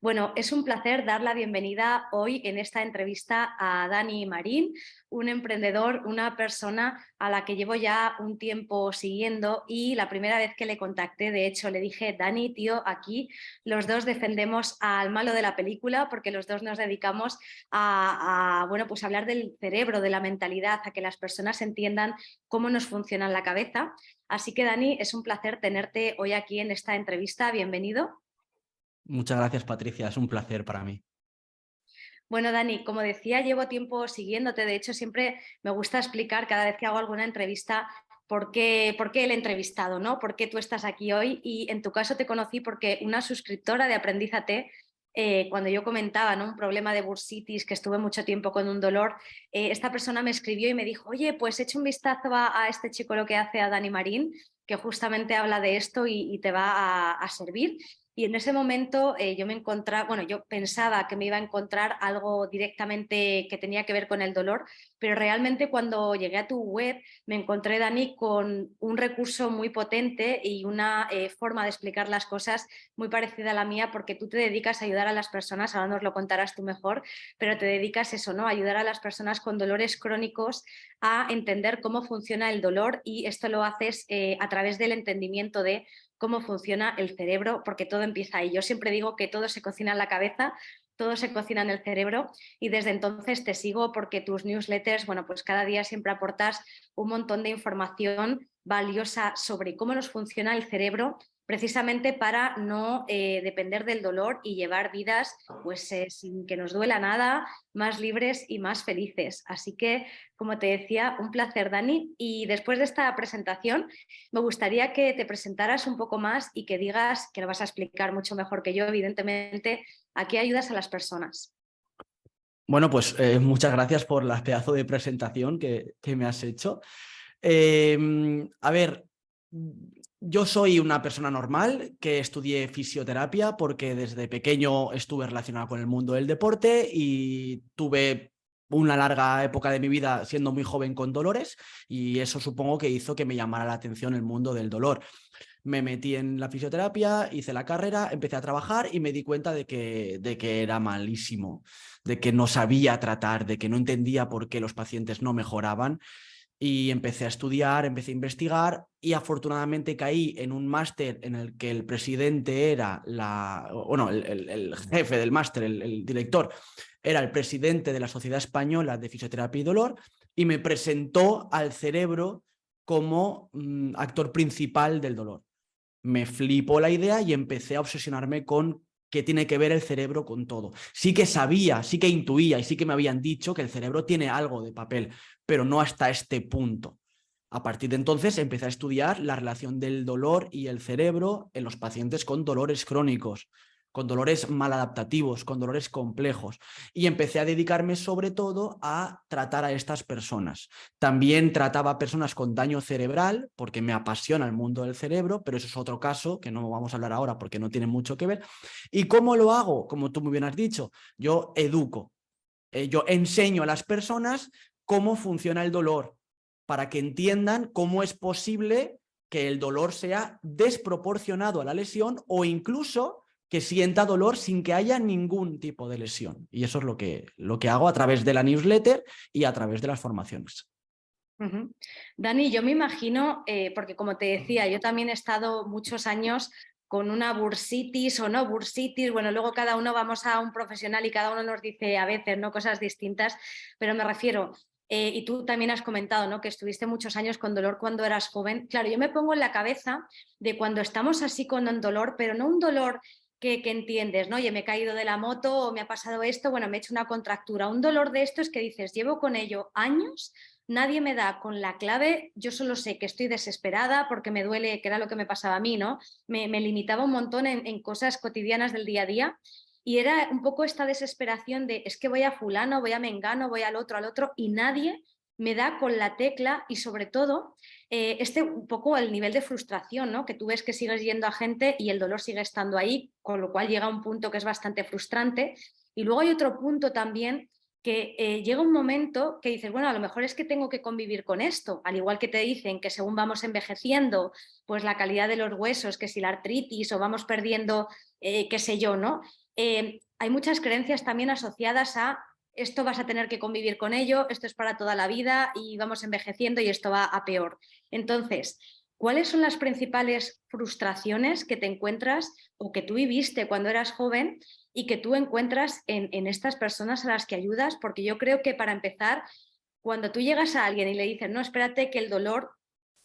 Bueno, es un placer dar la bienvenida hoy en esta entrevista a Dani Marín, un emprendedor, una persona a la que llevo ya un tiempo siguiendo y la primera vez que le contacté, de hecho, le dije, Dani, tío, aquí los dos defendemos al malo de la película porque los dos nos dedicamos bueno, pues a hablar del cerebro, de la mentalidad, a que las personas entiendan cómo nos funciona la cabeza. Así que, Dani, es un placer tenerte hoy aquí en esta entrevista. Bienvenido. Muchas gracias, Patricia. Es un placer para mí. Bueno, Dani, como decía, llevo tiempo siguiéndote. De hecho, siempre me gusta explicar cada vez que hago alguna entrevista por qué el entrevistado, ¿no? ¿Por qué tú estás aquí hoy? Y en tu caso te conocí porque una suscriptora de Aprendízate, cuando yo comentaba, ¿no?, un problema de bursitis, que estuve mucho tiempo con un dolor, esta persona me escribió y me dijo, oye, pues echa un vistazo a este chico lo que hace a Dani Marín, que justamente habla de esto y te va a servir. Y en ese momento yo me encontraba, bueno, yo pensaba que me iba a encontrar algo directamente que tenía que ver con el dolor, pero realmente cuando llegué a tu web me encontré, Dani, con un recurso muy potente y una forma de explicar las cosas muy parecida a la mía, porque tú te dedicas a ayudar a las personas, ahora nos lo contarás tú mejor, pero te dedicas eso, ¿no?, a ayudar a las personas con dolores crónicos a entender cómo funciona el dolor, y esto lo haces a través del entendimiento de cómo funciona el cerebro, porque todo empieza ahí. Yo siempre digo que todo se cocina en la cabeza, todo se cocina en el cerebro, y desde entonces te sigo porque tus newsletters, bueno, pues cada día siempre aportas un montón de información valiosa sobre cómo nos funciona el cerebro, precisamente para no depender del dolor y llevar vidas pues sin que nos duela nada, más libres y más felices. Así que, como te decía, un placer, Dani. Y después de esta presentación, me gustaría que te presentaras un poco más y que digas, que lo vas a explicar mucho mejor que yo, evidentemente, a qué ayudas a las personas. Bueno, pues muchas gracias por la pedazo de presentación que me has hecho. A ver, yo soy una persona normal que estudié fisioterapia porque desde pequeño estuve relacionado con el mundo del deporte y tuve una larga época de mi vida siendo muy joven con dolores, y eso supongo que hizo que me llamara la atención el mundo del dolor. Me metí en la fisioterapia, hice la carrera, empecé a trabajar y me di cuenta de que era malísimo, de que no sabía tratar, de que no entendía por qué los pacientes no mejoraban. Y empecé a estudiar, empecé a investigar y afortunadamente caí en un máster en el que el presidente era el jefe del máster, el director, era el presidente de la Sociedad Española de Fisioterapia y Dolor, y me presentó al cerebro como actor principal del dolor. Me flipó la idea y empecé a obsesionarme con qué tiene que ver el cerebro con todo. Sí que sabía, sí que intuía y sí que me habían dicho que el cerebro tiene algo de papel, pero no hasta este punto. A partir de entonces empecé a estudiar la relación del dolor y el cerebro en los pacientes con dolores crónicos, con dolores maladaptativos, con dolores complejos, y empecé a dedicarme sobre todo a tratar a estas personas. También trataba a personas con daño cerebral porque me apasiona el mundo del cerebro, pero eso es otro caso que no vamos a hablar ahora porque no tiene mucho que ver. ¿Y cómo lo hago? Como tú muy bien has dicho, yo educo, yo enseño a las personas cómo funciona el dolor para que entiendan cómo es posible que el dolor sea desproporcionado a la lesión o incluso que sienta dolor sin que haya ningún tipo de lesión. Y eso es lo que hago a través de la newsletter y a través de las formaciones. Uh-huh. Dani, yo me imagino, porque como te decía, yo también he estado muchos años con una bursitis o no bursitis, bueno, luego cada uno vamos a un profesional y cada uno nos dice a veces, ¿no?, cosas distintas, pero me refiero, y tú también has comentado, ¿no?, que estuviste muchos años con dolor cuando eras joven. Claro, yo me pongo en la cabeza de cuando estamos así con un dolor, pero no un dolor que entiendes, ¿no? Oye, me he caído de la moto o me ha pasado esto, bueno, me he hecho una contractura. Un dolor de esto es que dices, llevo con ello años. Nadie me da con la clave, yo solo sé que estoy desesperada porque me duele, que era lo que me pasaba a mí, ¿no? Me limitaba un montón en cosas cotidianas del día a día, y era un poco esta desesperación de es que voy a fulano, voy a mengano, voy al otro, y nadie me da con la tecla. Y sobre todo, un poco el nivel de frustración, ¿no?, que tú ves que sigues yendo a gente y el dolor sigue estando ahí, con lo cual llega un punto que es bastante frustrante. Y luego hay otro punto también que llega un momento que dices, bueno, a lo mejor es que tengo que convivir con esto, al igual que te dicen que según vamos envejeciendo, pues la calidad de los huesos, que si la artritis o vamos perdiendo, qué sé yo, ¿no? hay muchas creencias también asociadas a esto vas a tener que convivir con ello, esto es para toda la vida y vamos envejeciendo y esto va a peor. Entonces, ¿cuáles son las principales frustraciones que te encuentras o que tú viviste cuando eras joven y que tú encuentras en estas personas a las que ayudas? Porque yo creo que para empezar, cuando tú llegas a alguien y le dices, no, espérate que el dolor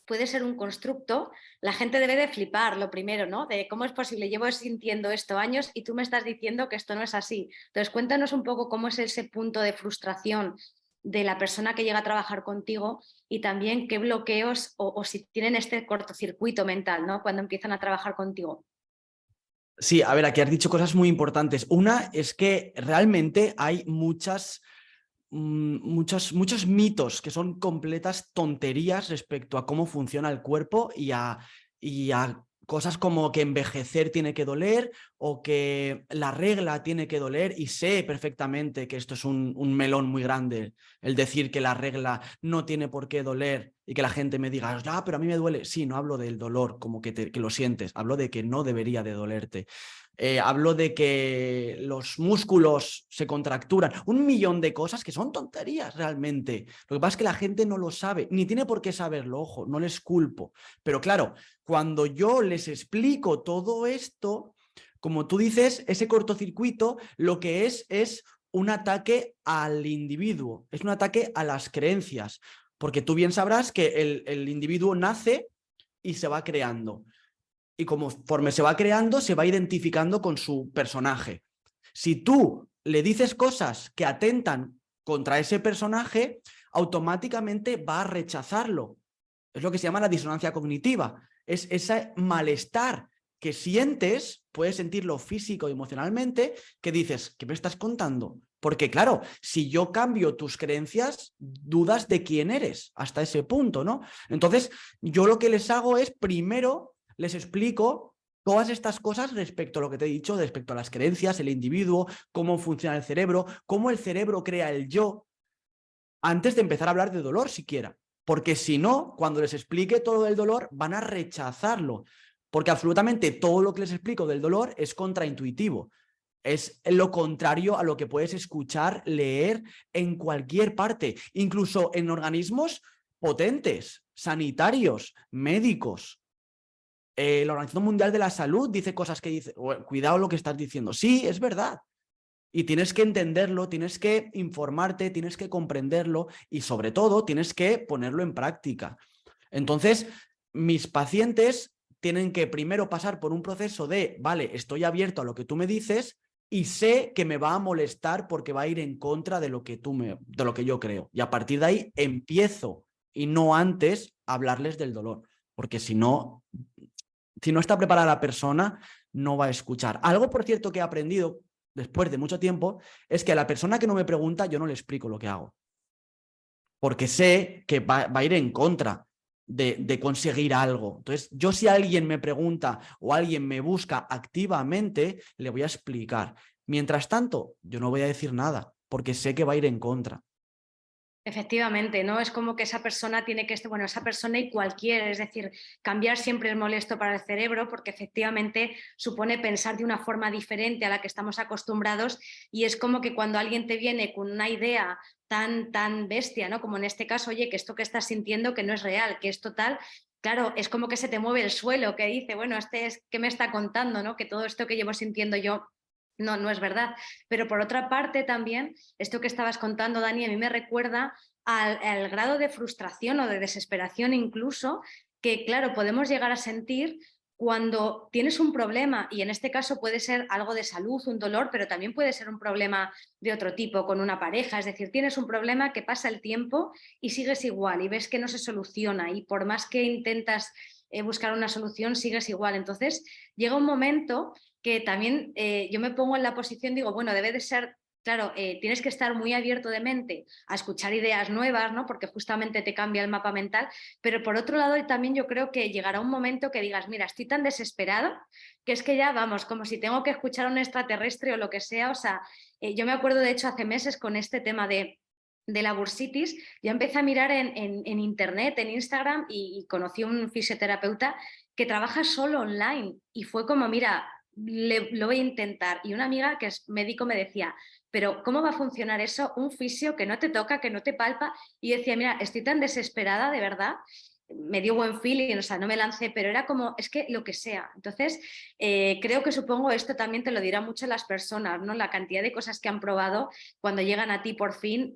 puede ser un constructo, la gente debe de flipar lo primero, ¿no? De cómo es posible, llevo sintiendo esto años y tú me estás diciendo que esto no es así. Entonces, cuéntanos un poco cómo es ese punto de frustración de la persona que llega a trabajar contigo y también qué bloqueos o si tienen este cortocircuito mental, ¿no? Cuando empiezan a trabajar contigo. Sí, a ver, aquí has dicho cosas muy importantes. Una es que realmente hay muchos mitos que son completas tonterías respecto a cómo funciona el cuerpo y a cosas como que envejecer tiene que doler o que la regla tiene que doler, y sé perfectamente que esto es un melón muy grande, el decir que la regla no tiene por qué doler y que la gente me diga, ah, pero a mí me duele. Sí, no hablo del dolor como que lo sientes, hablo de que no debería de dolerte. Hablo de que los músculos se contracturan, un millón de cosas que son tonterías realmente. Lo que pasa es que la gente no lo sabe, ni tiene por qué saberlo, ojo, no les culpo. Pero claro, cuando yo les explico todo esto, como tú dices, ese cortocircuito lo que es un ataque al individuo, es un ataque a las creencias, porque tú bien sabrás que el individuo nace y se va creando. Y conforme se va creando, se va identificando con su personaje. Si tú le dices cosas que atentan contra ese personaje, automáticamente va a rechazarlo. Es lo que se llama la disonancia cognitiva. Es ese malestar que sientes, puedes sentirlo físico y emocionalmente, que dices, ¿qué me estás contando? Porque claro, si yo cambio tus creencias, dudas de quién eres hasta ese punto, ¿no? Entonces, yo lo que les hago es primero les explico todas estas cosas respecto a lo que te he dicho, respecto a las creencias, el individuo, cómo funciona el cerebro, cómo el cerebro crea el yo, antes de empezar a hablar de dolor siquiera. Porque si no, cuando les explique todo el dolor, van a rechazarlo. Porque absolutamente todo lo que les explico del dolor es contraintuitivo. Es lo contrario a lo que puedes escuchar, leer en cualquier parte, incluso en organismos potentes, sanitarios, médicos. La Organización Mundial de la Salud dice cosas que dice, cuidado lo que estás diciendo. Sí, es verdad. Y tienes que entenderlo, tienes que informarte, tienes que comprenderlo y sobre todo tienes que ponerlo en práctica. Entonces, mis pacientes tienen que primero pasar por un proceso de, vale, estoy abierto a lo que tú me dices y sé que me va a molestar porque va a ir en contra de lo que de lo que yo creo. Y a partir de ahí empiezo y no antes hablarles del dolor, porque si no está preparada la persona, no va a escuchar. Algo, por cierto, que he aprendido después de mucho tiempo es que a la persona que no me pregunta yo no le explico lo que hago, porque sé que va a ir en contra de conseguir algo. Entonces, yo si alguien me pregunta o alguien me busca activamente, le voy a explicar. Mientras tanto, yo no voy a decir nada, porque sé que va a ir en contra. Efectivamente, ¿no? Es como que esa persona tiene que, bueno, esa persona y cualquiera, es decir, cambiar siempre es molesto para el cerebro porque efectivamente supone pensar de una forma diferente a la que estamos acostumbrados y es como que cuando alguien te viene con una idea tan bestia, ¿no? Como en este caso, oye, que esto que estás sintiendo que no es real, que es total, claro, es como que se te mueve el suelo, que dice, bueno, este es, ¿qué me está contando, ¿no? Que todo esto que llevo sintiendo yo no es verdad. Pero por otra parte también, esto que estabas contando, Dani, a mí me recuerda al grado de frustración o de desesperación incluso que, claro, podemos llegar a sentir cuando tienes un problema, y en este caso puede ser algo de salud, un dolor, pero también puede ser un problema de otro tipo, con una pareja, es decir, tienes un problema que pasa el tiempo y sigues igual y ves que no se soluciona y por más que intentas buscar una solución, sigues igual. Entonces, llega un momento que también yo me pongo en la posición, digo, bueno, debe de ser, claro, tienes que estar muy abierto de mente a escuchar ideas nuevas, ¿no? Porque justamente te cambia el mapa mental, pero por otro lado también yo creo que llegará un momento que digas, mira, estoy tan desesperado que es que ya vamos, como si tengo que escuchar a un extraterrestre o lo que sea, o sea, yo me acuerdo de hecho hace meses con este tema de la bursitis, yo empecé a mirar en internet, en Instagram y conocí a un fisioterapeuta que trabaja solo online y fue como, mira, lo voy a intentar. Y una amiga que es médico me decía, pero ¿cómo va a funcionar eso? Un fisio que no te toca, que no te palpa. Y yo decía, mira, estoy tan desesperada, de verdad. Me dio buen feeling, o sea, no me lancé, pero era como, es que lo que sea. Entonces, creo que supongo esto también te lo dirán mucho las personas, ¿no? La cantidad de cosas que han probado cuando llegan a ti por fin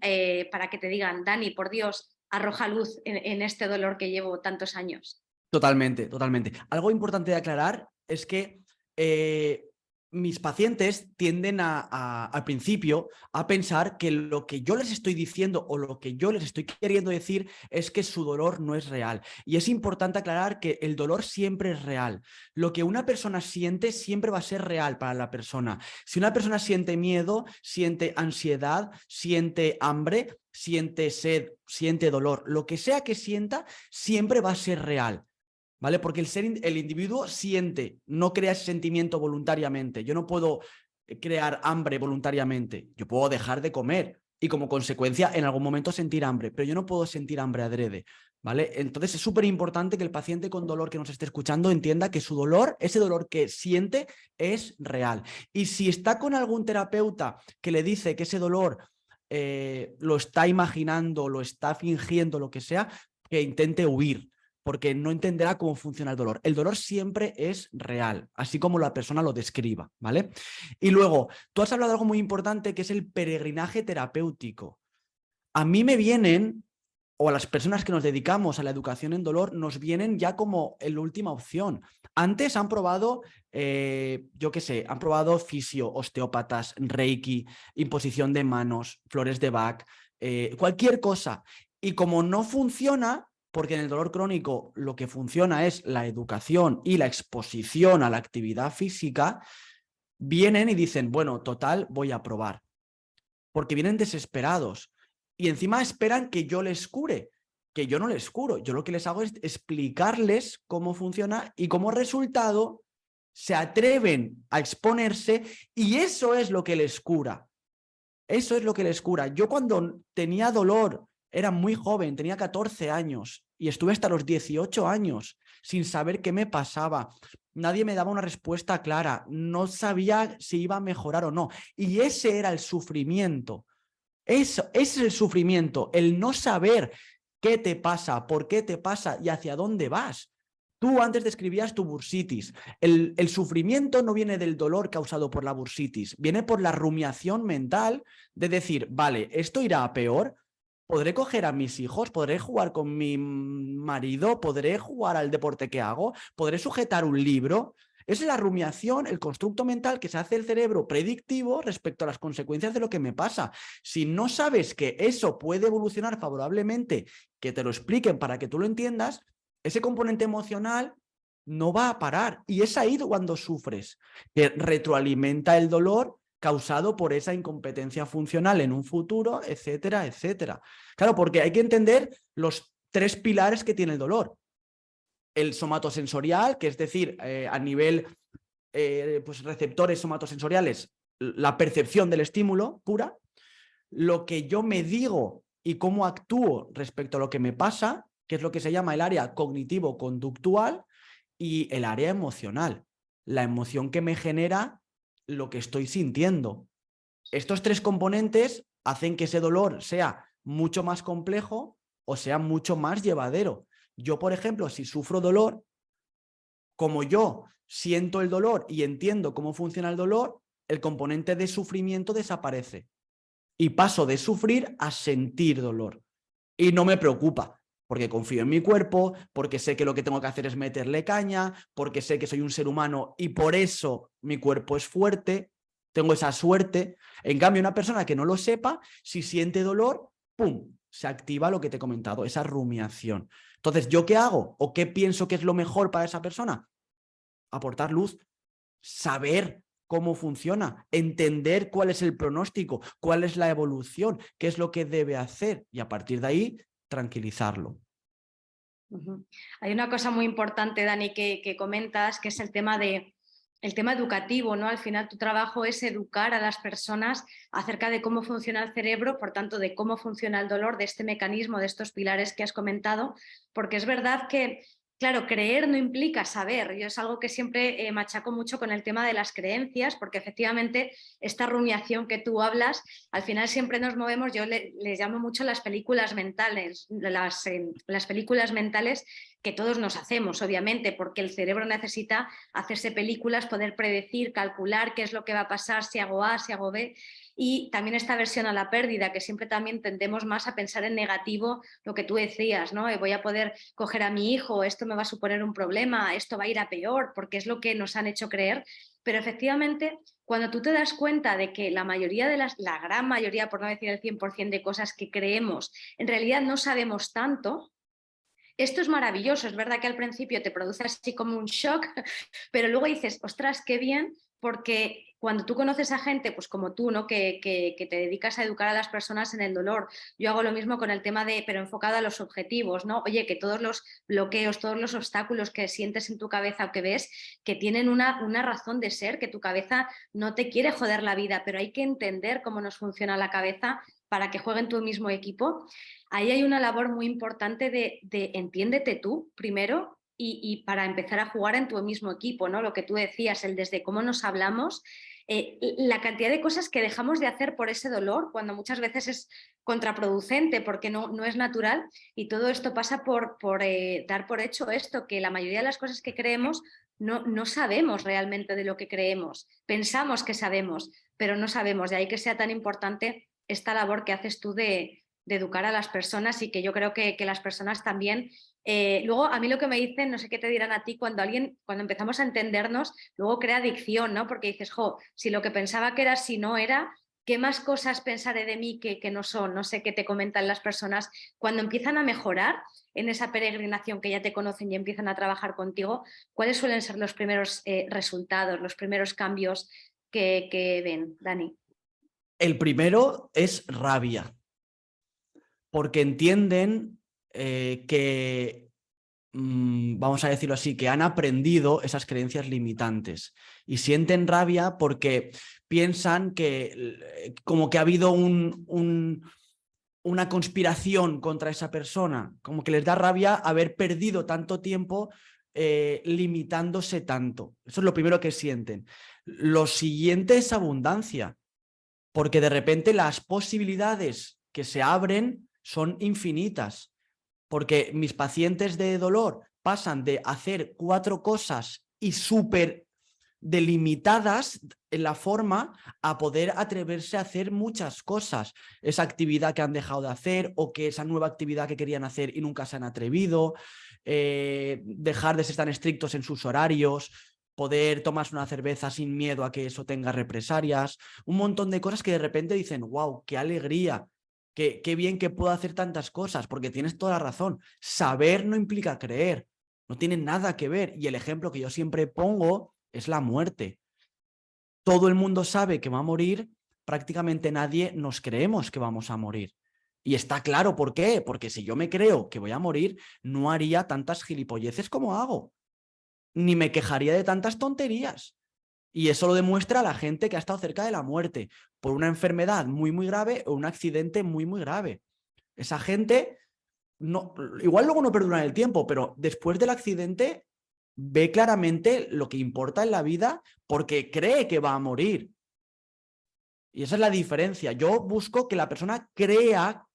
para que te digan, Dani, por Dios, arroja luz en este dolor que llevo tantos años. Totalmente, totalmente. Algo importante de aclarar es que mis pacientes tienden al principio a pensar que lo que yo les estoy diciendo o lo que yo les estoy queriendo decir es que su dolor no es real. Y es importante aclarar que el dolor siempre es real. Lo que una persona siente siempre va a ser real para la persona. Si una persona siente miedo, siente ansiedad, siente hambre, siente sed, siente dolor, lo que sea que sienta, siempre va a ser real. ¿Vale? Porque el individuo siente, no crea ese sentimiento voluntariamente. Yo no puedo crear hambre voluntariamente. Yo puedo dejar de comer y como consecuencia en algún momento sentir hambre, pero yo no puedo sentir hambre adrede. ¿Vale? Entonces es súper importante que el paciente con dolor que nos esté escuchando entienda que su dolor, ese dolor que siente, es real. Y si está con algún terapeuta que le dice que ese dolor lo está imaginando, lo está fingiendo, lo que sea, que intente huir, porque no entenderá cómo funciona el dolor. El dolor siempre es real, así como la persona lo describa, ¿vale? Y luego, tú has hablado de algo muy importante que es el peregrinaje terapéutico. A mí me vienen, o a las personas que nos dedicamos a la educación en dolor, nos vienen ya como la última opción. Antes han probado, yo qué sé, han probado fisio, osteópatas, reiki, imposición de manos, flores de Bach, cualquier cosa. Y como no funciona, porque en el dolor crónico lo que funciona es la educación y la exposición a la actividad física, vienen y dicen, bueno, total, voy a probar. Porque vienen desesperados. Y encima esperan que yo les cure, que yo no les curo. Yo lo que les hago es explicarles cómo funciona y como resultado se atreven a exponerse y eso es lo que les cura. Eso es lo que les cura. Yo cuando tenía dolor, era muy joven, tenía 14 años y estuve hasta los 18 años sin saber qué me pasaba. Nadie me daba una respuesta clara, no sabía si iba a mejorar o no. Y ese era el sufrimiento. Eso, ese es el sufrimiento, el no saber qué te pasa, por qué te pasa y hacia dónde vas. Tú antes describías tu bursitis. El sufrimiento no viene del dolor causado por la bursitis, viene por la rumiación mental de decir, vale, esto irá a peor, podré coger a mis hijos, podré jugar con mi marido, podré jugar al deporte que hago, podré sujetar un libro. Es la rumiación, el constructo mental que se hace el cerebro predictivo respecto a las consecuencias de lo que me pasa. Si no sabes que eso puede evolucionar favorablemente, que te lo expliquen para que tú lo entiendas, ese componente emocional no va a parar. Y es ahí cuando sufres, que retroalimenta el dolor causado por esa incompetencia funcional en un futuro, etcétera, etcétera. Claro, porque hay que entender los 3 pilares que tiene el dolor. El somatosensorial, que es decir, a nivel pues receptores somatosensoriales, la percepción del estímulo pura, lo que yo me digo y cómo actúo respecto a lo que me pasa, que es lo que se llama el área cognitivo-conductual, y el área emocional, la emoción que me genera lo que estoy sintiendo. Estos 3 componentes hacen que ese dolor sea mucho más complejo o sea mucho más llevadero. Yo, por ejemplo, si sufro dolor, como yo siento el dolor y entiendo cómo funciona el dolor, el componente de sufrimiento desaparece y paso de sufrir a sentir dolor. Y no me preocupa, porque confío en mi cuerpo, porque sé que lo que tengo que hacer es meterle caña, porque sé que soy un ser humano y por eso mi cuerpo es fuerte, tengo esa suerte. En cambio, una persona que no lo sepa, si siente dolor, ¡pum!, se activa lo que te he comentado, esa rumiación. Entonces, ¿yo qué hago? ¿O qué pienso que es lo mejor para esa persona? Aportar luz, saber cómo funciona, entender cuál es el pronóstico, cuál es la evolución, qué es lo que debe hacer y a partir de ahí tranquilizarlo. Hay una cosa muy importante, Dani, que comentas, que es el tema educativo, ¿no? Al final tu trabajo es educar a las personas acerca de cómo funciona el cerebro, por tanto, de cómo funciona el dolor, de este mecanismo, de estos pilares que has comentado, porque es verdad que Claro, creer no implica saber. Yo es algo que siempre machaco mucho con el tema de las creencias, porque efectivamente esta rumiación que tú hablas, al final siempre nos movemos, yo les llamo mucho las películas mentales, las películas mentales que todos nos hacemos, obviamente, porque el cerebro necesita hacerse películas, poder predecir, calcular qué es lo que va a pasar, si hago A, si hago B. Y también esta versión a la pérdida, que siempre también tendemos más a pensar en negativo, lo que tú decías, ¿no? Voy a poder coger a mi hijo, esto me va a suponer un problema, esto va a ir a peor, porque es lo que nos han hecho creer. Pero efectivamente, cuando tú te das cuenta de que la mayoría de la gran mayoría, por no decir el 100% de cosas que creemos, en realidad no sabemos tanto, esto es maravilloso. Es verdad que al principio te produce así como un shock, pero luego dices, ostras, qué bien, porque cuando tú conoces a gente, pues como tú, ¿no? Que te dedicas a educar a las personas en el dolor. Yo hago lo mismo con el tema de, pero enfocado a los objetivos, ¿no? Oye, que todos los bloqueos, todos los obstáculos que sientes en tu cabeza o que ves, que tienen una razón de ser, que tu cabeza no te quiere joder la vida, pero hay que entender cómo nos funciona la cabeza para que juegue en tu mismo equipo. Ahí hay una labor muy importante de entiéndete tú primero y para empezar a jugar en tu mismo equipo, ¿no? Lo que tú decías, el desde cómo nos hablamos, la cantidad de cosas que dejamos de hacer por ese dolor, cuando muchas veces es contraproducente porque no es natural, y todo esto pasa por dar por hecho esto, que la mayoría de las cosas que creemos no sabemos realmente de lo que creemos. Pensamos que sabemos, pero no sabemos. De ahí que sea tan importante esta labor que haces tú de educar a las personas, y que yo creo que las personas también. Luego, a mí lo que me dicen, no sé qué te dirán a ti, cuando empezamos a entendernos, luego crea adicción, ¿no? Porque dices, jo, si lo que pensaba que era, si no era, ¿qué más cosas pensaré de mí que no son? No sé qué te comentan las personas cuando empiezan a mejorar en esa peregrinación, que ya te conocen y empiezan a trabajar contigo. ¿Cuáles suelen ser los primeros resultados, los primeros cambios que ven, Dani? El primero es rabia, porque entienden que, vamos a decirlo así, que han aprendido esas creencias limitantes y sienten rabia porque piensan que como que ha habido una conspiración contra esa persona, como que les da rabia haber perdido tanto tiempo limitándose tanto. Eso es lo primero que sienten. Lo siguiente es abundancia, porque de repente las posibilidades que se abren son infinitas, porque mis pacientes de dolor pasan de hacer 4 cosas y súper delimitadas en la forma a poder atreverse a hacer muchas cosas. Esa actividad que han dejado de hacer, o que esa nueva actividad que querían hacer y nunca se han atrevido, dejar de ser tan estrictos en sus horarios, poder tomarse una cerveza sin miedo a que eso tenga represalias, un montón de cosas que de repente dicen, wow, qué alegría, qué bien que puedo hacer tantas cosas, porque tienes toda la razón. Saber no implica creer, no tiene nada que ver. Y el ejemplo que yo siempre pongo es la muerte. Todo el mundo sabe que va a morir, prácticamente nadie nos creemos que vamos a morir. Y está claro por qué, porque si yo me creo que voy a morir, no haría tantas gilipolleces como hago, ni me quejaría de tantas tonterías. Y eso lo demuestra la gente que ha estado cerca de la muerte por una enfermedad muy, muy grave o un accidente muy, muy grave. Esa gente, no, igual luego no perdura el tiempo, pero después del accidente ve claramente lo que importa en la vida porque cree que va a morir. Y esa es la diferencia. Yo busco que la persona crea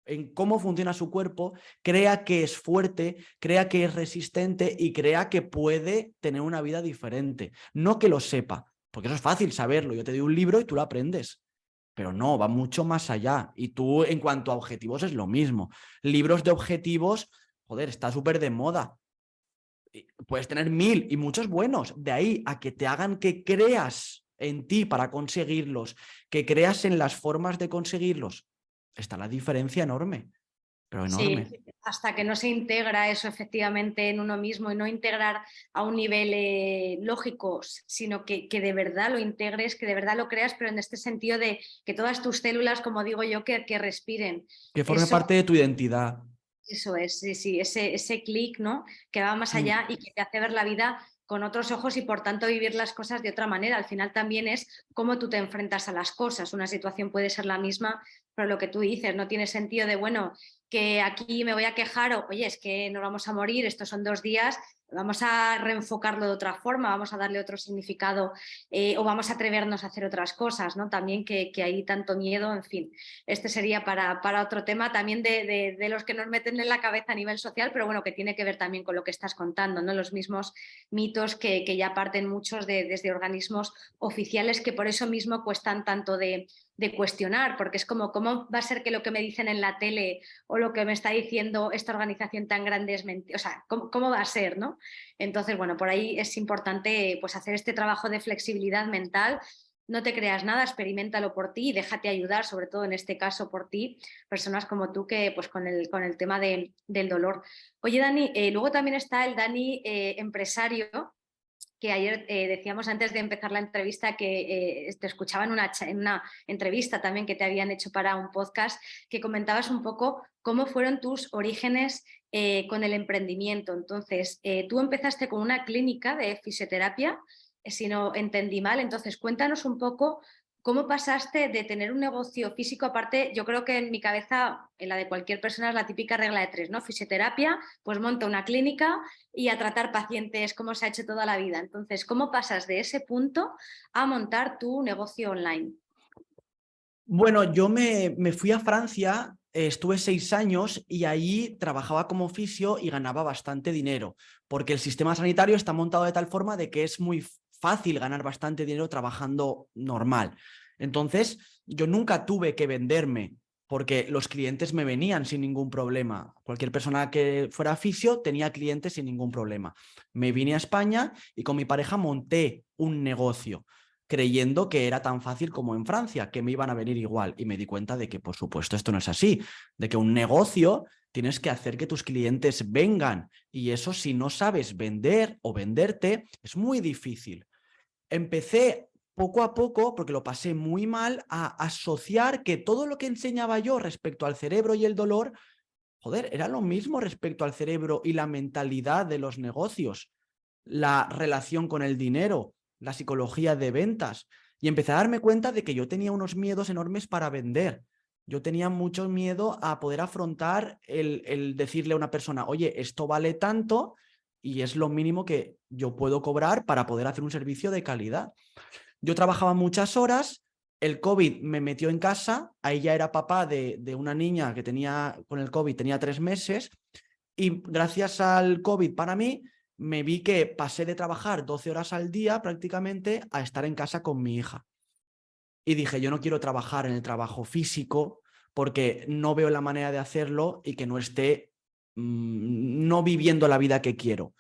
en cómo funciona su cuerpo, crea que es fuerte, crea que es resistente y crea que puede tener una vida diferente. No que lo sepa, porque eso es fácil saberlo. Yo te doy un libro y tú lo aprendes. Pero no, va mucho más allá. Y tú, en cuanto a objetivos, es lo mismo. Libros de objetivos, joder, está súper de moda. Puedes tener 1000 y muchos buenos. De ahí a que te hagan que creas en ti para conseguirlos, que creas en las formas de conseguirlos, está la diferencia enorme, pero Sí, enorme. hasta que no se integra eso efectivamente en uno mismo, y no integrar a un nivel lógico, sino que de verdad lo integres, que de verdad lo creas, pero en este sentido de que todas tus células, como digo yo, que respiren. Que forme Eso, parte de tu identidad. eso es, sí, sí, ese clic, ¿no? Que va más allá Mm. y que te hace ver la vida con otros ojos, y por tanto vivir las cosas de otra manera. Al final también es cómo tú te enfrentas a las cosas. Una situación puede ser la misma, pero lo que tú dices, no tiene sentido de, bueno, que aquí me voy a quejar o, oye, es que nos vamos a morir, estos son 2 días, vamos a reenfocarlo de otra forma, vamos a darle otro significado o vamos a atrevernos a hacer otras cosas, ¿no? También que hay tanto miedo, en fin. Este sería para otro tema también de los que nos meten en la cabeza a nivel social, pero bueno, que tiene que ver también con lo que estás contando, ¿no? Los mismos mitos que ya parten muchos desde organismos oficiales que por eso mismo cuestan tanto de cuestionar, porque es como, ¿cómo va a ser que lo que me dicen en la tele o lo que me está diciendo esta organización tan grande es mentira? O sea, ¿cómo va a ser, no? Entonces, bueno, por ahí es importante pues hacer este trabajo de flexibilidad mental. No te creas nada, experimentalo por ti y déjate ayudar, sobre todo en este caso por ti, personas como tú que pues con el tema del dolor. Oye, Dani, luego también está el Dani empresario, que ayer decíamos antes de empezar la entrevista que te escuchaba en una entrevista también que te habían hecho para un podcast, que comentabas un poco cómo fueron tus orígenes con el emprendimiento. Entonces, tú empezaste con una clínica de fisioterapia, si no entendí mal. Entonces, cuéntanos un poco cómo pasaste de tener un negocio físico. Aparte, yo creo que en mi cabeza, en la de cualquier persona, es la típica regla de 3, ¿no? Fisioterapia, pues monta una clínica y a tratar pacientes como se ha hecho toda la vida. Entonces, ¿cómo pasas de ese punto a montar tu negocio online? Bueno, yo me fui a Francia, estuve 6 años y ahí trabajaba como fisio y ganaba bastante dinero, porque el sistema sanitario está montado de tal forma de que es muy fácil ganar bastante dinero trabajando normal. Entonces, yo nunca tuve que venderme, porque los clientes me venían sin ningún problema. Cualquier persona que fuera fisio tenía clientes sin ningún problema. Me vine a España y con mi pareja monté un negocio, creyendo que era tan fácil como en Francia, que me iban a venir igual. Y me di cuenta de que, por supuesto, esto no es así, de que un negocio tienes que hacer que tus clientes vengan. Y eso, si no sabes vender o venderte, es muy difícil. Empecé poco a poco, porque lo pasé muy mal, a asociar que todo lo que enseñaba yo respecto al cerebro y el dolor, joder, era lo mismo respecto al cerebro y la mentalidad de los negocios, la relación con el dinero, la psicología de ventas. Y empecé a darme cuenta de que yo tenía unos miedos enormes para vender. Yo tenía mucho miedo a poder afrontar el decirle a una persona, oye, esto vale tanto y es lo mínimo que yo puedo cobrar para poder hacer un servicio de calidad. Yo trabajaba muchas horas, el COVID me metió en casa, ahí ya era papá de una niña que tenía, con el COVID tenía 3 meses, y gracias al COVID para mí, me vi que pasé de trabajar 12 horas al día prácticamente a estar en casa con mi hija. Y dije, yo no quiero trabajar en el trabajo físico porque no veo la manera de hacerlo y que no esté no viviendo la vida que quiero.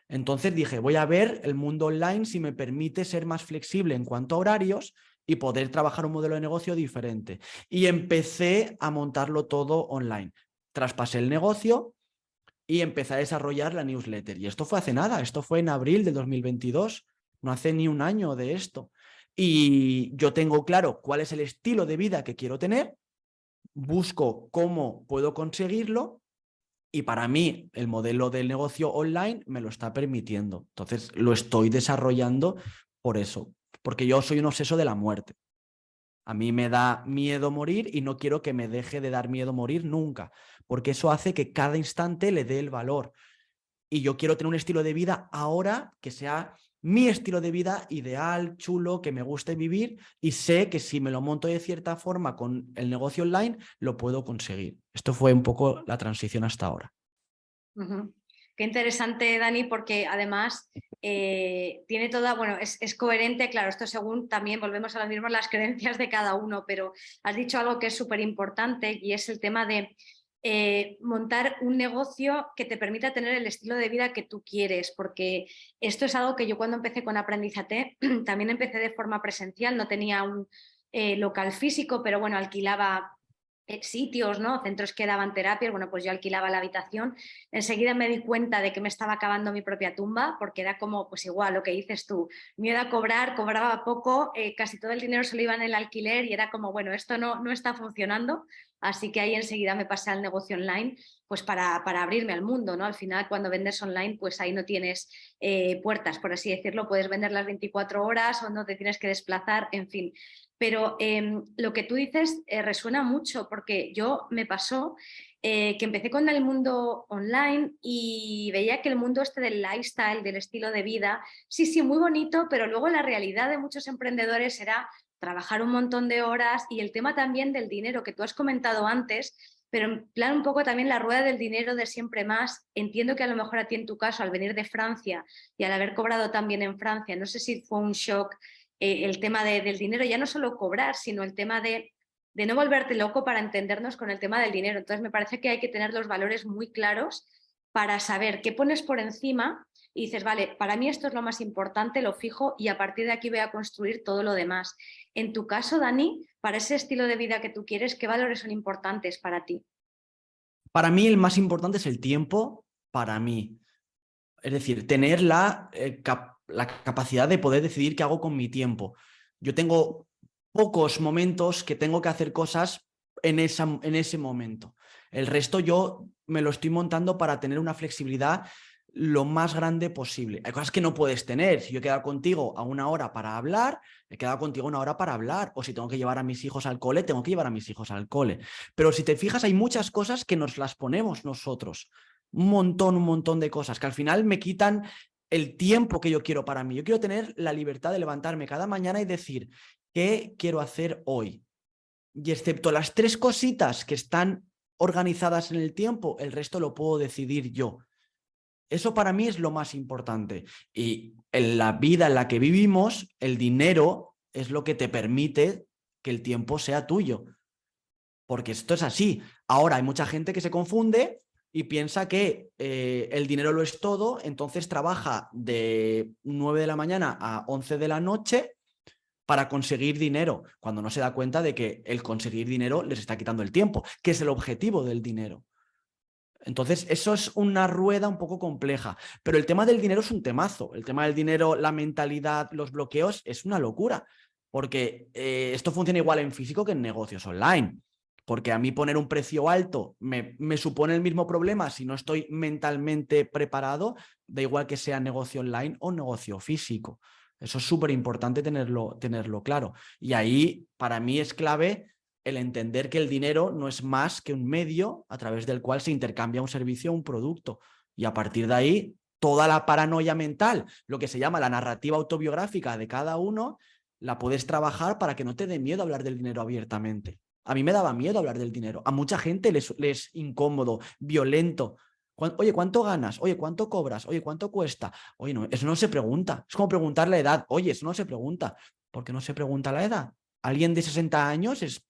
Entonces dije, voy a ver el mundo online si me permite ser más flexible en cuanto a horarios y poder trabajar un modelo de negocio diferente. Y empecé a montarlo todo online. Traspasé el negocio y empecé a desarrollar la newsletter. Y esto fue hace nada, esto fue en abril del 2022, no hace ni un año de esto. Y yo tengo claro cuál es el estilo de vida que quiero tener, busco cómo puedo conseguirlo y para mí el modelo del negocio online me lo está permitiendo. Entonces lo estoy desarrollando por eso, porque yo soy un obseso de la muerte. A mí me da miedo morir y no quiero que me deje de dar miedo morir nunca, porque eso hace que cada instante le dé el valor. Y yo quiero tener un estilo de vida ahora que sea mi estilo de vida ideal, chulo, que me guste vivir, y sé que si me lo monto de cierta forma con el negocio online, lo puedo conseguir. Esto fue un poco la transición hasta ahora. Uh-huh. Qué interesante, Dani, porque además tiene toda, bueno, es coherente, claro, esto según también volvemos a lo mismo, las creencias de cada uno, pero has dicho algo que es súper importante y es el tema de montar un negocio que te permita tener el estilo de vida que tú quieres, porque esto es algo que yo cuando empecé con Aprendizate también empecé de forma presencial, no tenía un local físico, pero bueno, alquilaba sitios, ¿no? Centros que daban terapias, bueno, pues yo alquilaba la habitación. Enseguida me di cuenta de que me estaba acabando mi propia tumba, porque era como, pues igual, lo que dices tú, miedo a cobrar, cobraba poco, casi todo el dinero se lo iba en el alquiler y era como, bueno, esto no está funcionando, así que ahí enseguida me pasé al negocio online, pues para abrirme al mundo, ¿no? Al final, cuando vendes online, pues ahí no tienes puertas, por así decirlo, puedes vender las 24 horas o no te tienes que desplazar, en fin. pero lo que tú dices resuena mucho porque me pasó que empecé con el mundo online y veía que el mundo este del lifestyle, del estilo de vida, sí, sí, muy bonito, pero luego la realidad de muchos emprendedores era trabajar un montón de horas y el tema también del dinero que tú has comentado antes, pero en plan un poco también la rueda del dinero de siempre más. Entiendo que a lo mejor a ti en tu caso, al venir de Francia y al haber cobrado también en Francia, no sé si fue un shock el tema del dinero, ya no solo cobrar, sino el tema de no volverte loco para entendernos con el tema del dinero. Entonces me parece que hay que tener los valores muy claros para saber qué pones por encima y dices, vale, para mí esto es lo más importante, lo fijo y a partir de aquí voy a construir todo lo demás. En tu caso, Dani, para ese estilo de vida que tú quieres, ¿qué valores son importantes para ti? Para mí el más importante es el tiempo para mí. Es decir, tener la capacidad de poder decidir qué hago con mi tiempo. Yo tengo pocos momentos que tengo que hacer cosas en ese momento. El resto yo me lo estoy montando para tener una flexibilidad lo más grande posible. Hay cosas que no puedes tener. Si yo he quedado contigo a una hora para hablar, he quedado contigo una hora para hablar. O si tengo que llevar a mis hijos al cole, tengo que llevar a mis hijos al cole. Pero si te fijas, hay muchas cosas que nos las ponemos nosotros. Un montón de cosas que al final me quitan el tiempo que yo quiero para mí. Yo quiero tener la libertad de levantarme cada mañana y decir, ¿qué quiero hacer hoy? Y excepto las 3 cositas que están organizadas en el tiempo, el resto lo puedo decidir yo. Eso para mí es lo más importante. Y en la vida en la que vivimos, el dinero es lo que te permite que el tiempo sea tuyo. Porque esto es así. Ahora hay mucha gente que se confunde y piensa que el dinero lo es todo, entonces trabaja de 9 de la mañana a 11 de la noche para conseguir dinero, cuando no se da cuenta de que el conseguir dinero les está quitando el tiempo, que es el objetivo del dinero. Entonces, eso es una rueda un poco compleja, pero el tema del dinero es un temazo. El tema del dinero, la mentalidad, los bloqueos, es una locura, porque esto funciona igual en físico que en negocios online. Porque a mí poner un precio alto me supone el mismo problema si no estoy mentalmente preparado, da igual que sea negocio online o negocio físico. Eso es súper importante tenerlo claro. Y ahí, para mí, es clave el entender que el dinero no es más que un medio a través del cual se intercambia un servicio o un producto. Y a partir de ahí, toda la paranoia mental, lo que se llama la narrativa autobiográfica de cada uno, la puedes trabajar para que no te dé miedo hablar del dinero abiertamente. A mí me daba miedo hablar del dinero. A mucha gente les es incómodo, violento. Oye, ¿cuánto ganas? Oye, ¿cuánto cobras? Oye, ¿cuánto cuesta? Oye, no, eso no se pregunta. Es como preguntar la edad. Oye, eso no se pregunta. ¿Por qué no se pregunta la edad? Alguien de 60 años es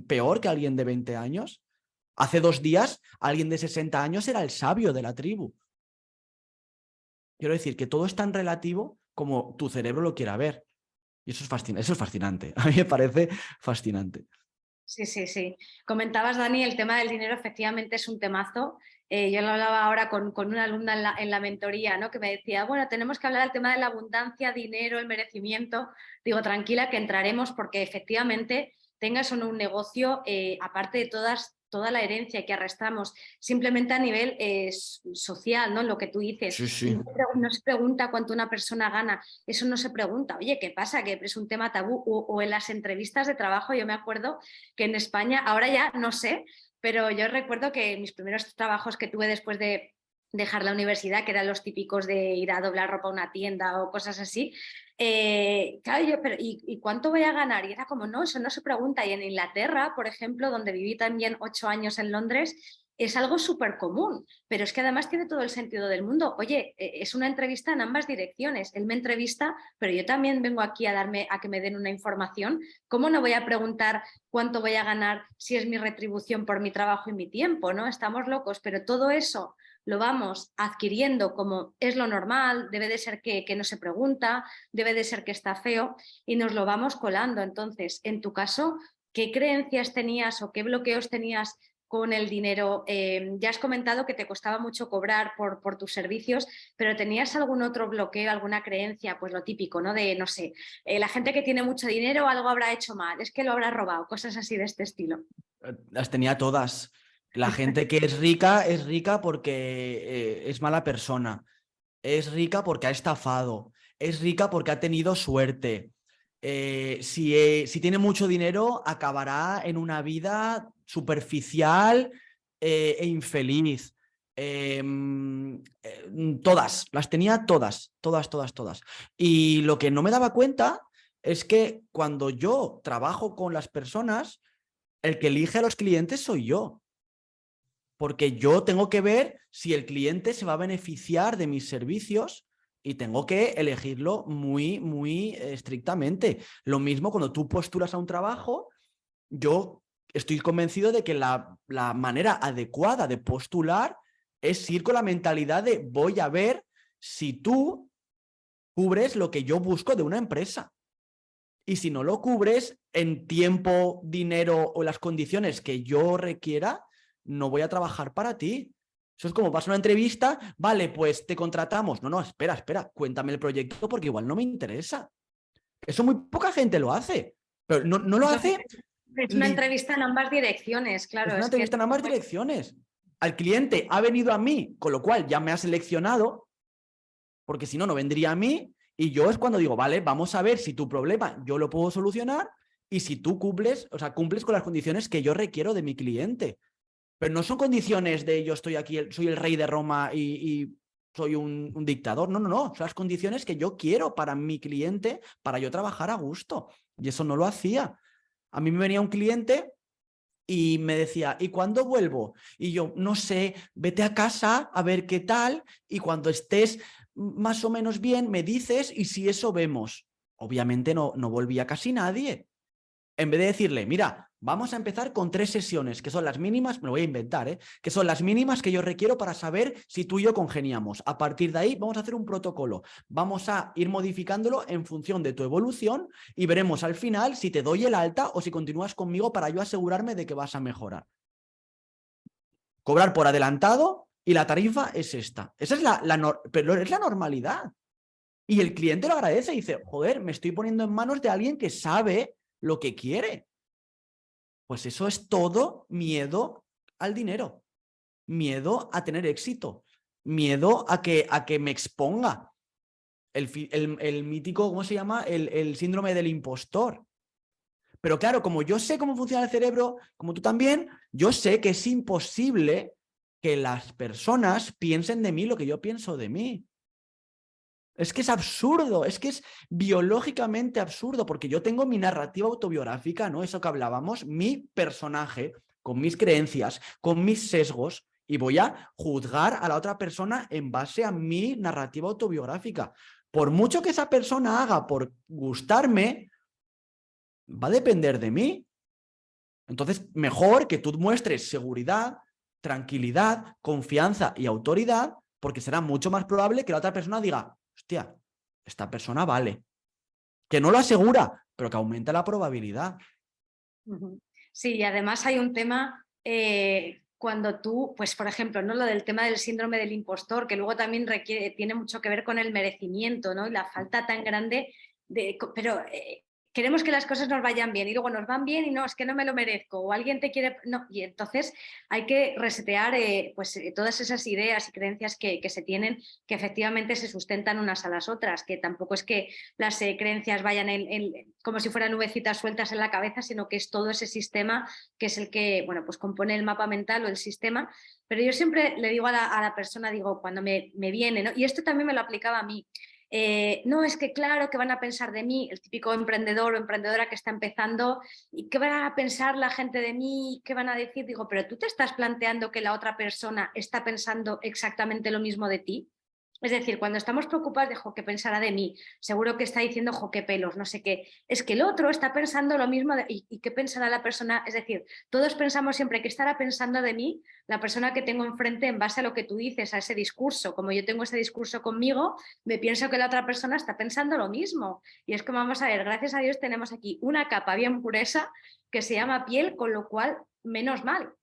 peor que alguien de 20 años. Hace 2 días, alguien de 60 años era el sabio de la tribu. Quiero decir que todo es tan relativo como tu cerebro lo quiera ver. Y eso es fascinante. A mí me parece fascinante. Sí, sí, sí. Comentabas, Dani, el tema del dinero efectivamente es un temazo. Yo lo hablaba ahora con una alumna en la mentoría, ¿no? Que me decía, bueno, tenemos que hablar del tema de la abundancia, dinero, el merecimiento. Digo, tranquila, que entraremos porque efectivamente tengas o no un negocio, aparte de toda la herencia que arrastramos, simplemente a nivel social, ¿no? Lo que tú dices. Sí, sí. No se pregunta cuánto una persona gana, eso no se pregunta. Oye, ¿qué pasa? Que es un tema tabú. O en las entrevistas de trabajo, yo me acuerdo que en España, ahora ya no sé, pero yo recuerdo que mis primeros trabajos que tuve después de dejar la universidad, que eran los típicos de ir a doblar ropa a una tienda o cosas así, claro, yo, pero ¿y cuánto voy a ganar? Y era como, no, eso no se pregunta. Y en Inglaterra, por ejemplo, donde viví también 8 años en Londres, es algo súper común, pero es que además tiene todo el sentido del mundo. Oye, es una entrevista en ambas direcciones. Él me entrevista, pero yo también vengo aquí a que me den una información. ¿Cómo no voy a preguntar cuánto voy a ganar si es mi retribución por mi trabajo y mi tiempo? ¿No? Estamos locos, pero todo eso lo vamos adquiriendo como es lo normal, debe de ser que no se pregunta, debe de ser que está feo y nos lo vamos colando. Entonces, en tu caso, ¿qué creencias tenías o qué bloqueos tenías con el dinero? Ya has comentado que te costaba mucho cobrar por tus servicios, pero ¿tenías algún otro bloqueo, alguna creencia? Pues lo típico, ¿no? De, no sé, la gente que tiene mucho dinero algo habrá hecho mal, es que lo habrá robado, cosas así de este estilo. Las tenía todas. La gente que es rica porque es mala persona. Es rica porque ha estafado. Es rica porque ha tenido suerte. Si tiene mucho dinero, acabará en una vida superficial e infeliz. Todas, las tenía todas. Y lo que no me daba cuenta es que cuando yo trabajo con las personas, el que elige a los clientes soy yo. Porque yo tengo que ver si el cliente se va a beneficiar de mis servicios y tengo que elegirlo muy, muy estrictamente. Lo mismo cuando tú postulas a un trabajo, yo estoy convencido de que la manera adecuada de postular es ir con la mentalidad de voy a ver si tú cubres lo que yo busco de una empresa. Y si no lo cubres en tiempo, dinero o las condiciones que yo requiera, no voy a trabajar para ti. Eso es como vas a una entrevista, vale, pues te contratamos. No, espera, cuéntame el proyecto porque igual no me interesa. Eso muy poca gente lo hace. Pero no lo Entonces, hace. es una entrevista en ambas direcciones, Es claro, una es que... entrevista en ambas direcciones. Al cliente ha venido a mí, con lo cual ya me ha seleccionado, porque si no, no vendría a mí. Y yo es cuando digo, vale, vamos a ver si tu problema yo lo puedo solucionar y si tú cumples, o sea, cumples con las condiciones que yo requiero de mi cliente. Pero no son condiciones de yo estoy aquí, soy el rey de Roma y soy un dictador. No. Son las condiciones que yo quiero para mi cliente, para yo trabajar a gusto. Y eso no lo hacía. A mí me venía un cliente y me decía, ¿y cuándo vuelvo? Y yo, no sé, vete a casa a ver qué tal y cuando estés más o menos bien me dices y si eso vemos. Obviamente no volvía casi nadie. En vez de decirle, mira, vamos a empezar con 3 sesiones, que son las mínimas, me lo voy a inventar, que son las mínimas que yo requiero para saber si tú y yo congeniamos. A partir de ahí vamos a hacer un protocolo. Vamos a ir modificándolo en función de tu evolución y veremos al final si te doy el alta o si continúas conmigo para yo asegurarme de que vas a mejorar. Cobrar por adelantado y la tarifa es esta. Esa es pero es la normalidad. Y el cliente lo agradece y dice, joder, me estoy poniendo en manos de alguien que sabe lo que quiere. Pues eso es todo miedo al dinero, miedo a tener éxito, miedo a que me exponga. El mítico, ¿cómo se llama? El síndrome del impostor. Pero claro, como yo sé cómo funciona el cerebro, como tú también, yo sé que es imposible que las personas piensen de mí lo que yo pienso de mí. Es que es absurdo, es que es biológicamente absurdo, porque yo tengo mi narrativa autobiográfica, ¿no? Eso que hablábamos, mi personaje, con mis creencias, con mis sesgos, y voy a juzgar a la otra persona en base a mi narrativa autobiográfica. Por mucho que esa persona haga por gustarme, va a depender de mí. Entonces, mejor que tú muestres seguridad, tranquilidad, confianza y autoridad, porque será mucho más probable que la otra persona diga, hostia, esta persona vale. Que no lo asegura, pero que aumenta la probabilidad. Sí, y además hay un tema cuando tú, pues por ejemplo, ¿no? Lo del tema del síndrome del impostor, que luego también tiene mucho que ver con el merecimiento, ¿no? Y la falta tan grande pero queremos que las cosas nos vayan bien y luego nos van bien y no, es que no me lo merezco o alguien te quiere... No, y entonces hay que resetear todas esas ideas y creencias que se tienen que efectivamente se sustentan unas a las otras, que tampoco es que las creencias vayan como si fueran nubecitas sueltas en la cabeza, sino que es todo ese sistema que es el que, bueno, pues compone el mapa mental o el sistema. Pero yo siempre le digo a la persona, digo, cuando me viene, ¿no? Y esto también me lo aplicaba a mí, no, es que claro, que van a pensar de mí, el típico emprendedor o emprendedora que está empezando, y qué van a pensar la gente de mí, qué van a decir. Digo, pero tú te estás planteando que la otra persona está pensando exactamente lo mismo de ti. Es decir, cuando estamos preocupados de, jo, ¿qué pensará de mí? Seguro que está diciendo, jo, qué pelos, no sé qué. Es que el otro está pensando lo mismo ¿y qué pensará la persona? Es decir, todos pensamos siempre qué estará pensando de mí la persona que tengo enfrente en base a lo que tú dices, a ese discurso. Como yo tengo ese discurso conmigo, me pienso que la otra persona está pensando lo mismo. Y es como, vamos a ver, gracias a Dios tenemos aquí una capa bien gruesa que se llama piel, con lo cual, menos mal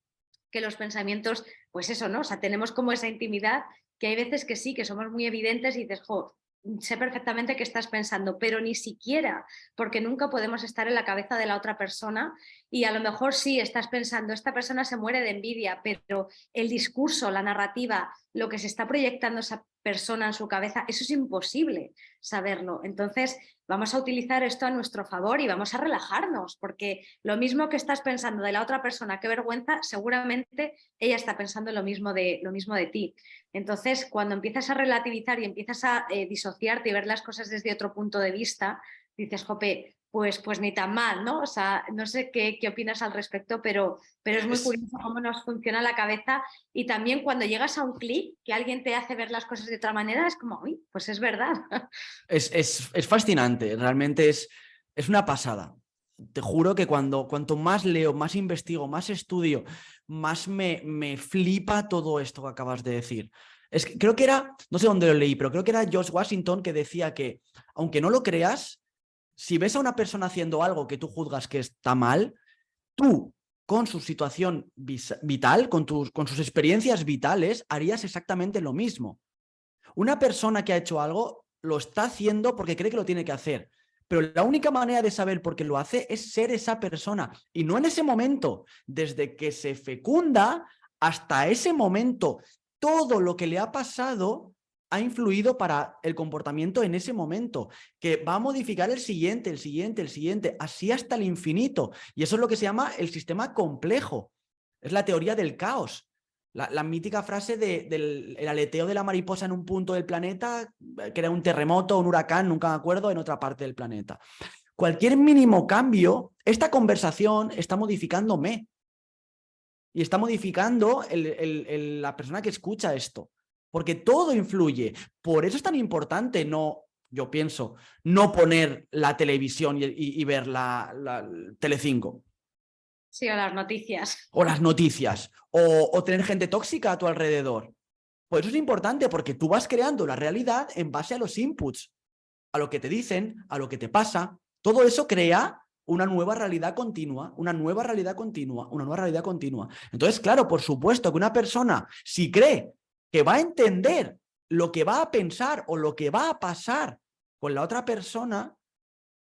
que los pensamientos, pues eso, ¿no? O sea, tenemos como esa intimidad que hay veces que sí, que somos muy evidentes y dices, jo, sé perfectamente qué estás pensando, pero ni siquiera, porque nunca podemos estar en la cabeza de la otra persona y a lo mejor sí estás pensando, esta persona se muere de envidia, pero el discurso, la narrativa, lo que se está proyectando esa persona en su cabeza, eso es imposible saberlo. Entonces, vamos a utilizar esto a nuestro favor y vamos a relajarnos, porque lo mismo que estás pensando de la otra persona, qué vergüenza, seguramente ella está pensando lo mismo de ti. Entonces, cuando empiezas a relativizar y empiezas a disociarte y ver las cosas desde otro punto de vista, dices, jope, pues ni tan mal, ¿no? O sea, no sé qué opinas al respecto, pero es muy Es, curioso cómo nos funciona la cabeza y también cuando llegas a un clic que alguien te hace ver las cosas de otra manera, es como, uy, pues es verdad. es fascinante, realmente es una pasada. Te juro que cuanto más leo, más investigo, más estudio, más me flipa todo esto que acabas de decir. Es que creo que era, no sé dónde lo leí, pero creo que era George Washington que decía que, aunque no lo creas, si ves a una persona haciendo algo que tú juzgas que está mal, tú, con su situación vital, con sus experiencias vitales, harías exactamente lo mismo. Una persona que ha hecho algo lo está haciendo porque cree que lo tiene que hacer. Pero la única manera de saber por qué lo hace es ser esa persona. Y no en ese momento. Desde que se fecunda hasta ese momento, todo lo que le ha pasado ha influido para el comportamiento en ese momento, que va a modificar el siguiente, el siguiente, el siguiente, así hasta el infinito. Y eso es lo que se llama el sistema complejo. Es la teoría del caos. La mítica frase del aleteo de la mariposa en un punto del planeta, que era un terremoto, un huracán, nunca me acuerdo, en otra parte del planeta. Cualquier mínimo cambio, esta conversación está modificándome y está modificando la persona que escucha esto, porque todo influye. Por eso es tan importante yo pienso, no poner la televisión y ver la Telecinco. Sí, o las noticias. O las noticias, o tener gente tóxica a tu alrededor. Pues eso es importante porque tú vas creando la realidad en base a los inputs, a lo que te dicen, a lo que te pasa. Todo eso crea una nueva realidad continua, una nueva realidad continua, una nueva realidad continua. Entonces, claro, por supuesto que una persona, si cree que va a entender lo que va a pensar o lo que va a pasar con la otra persona,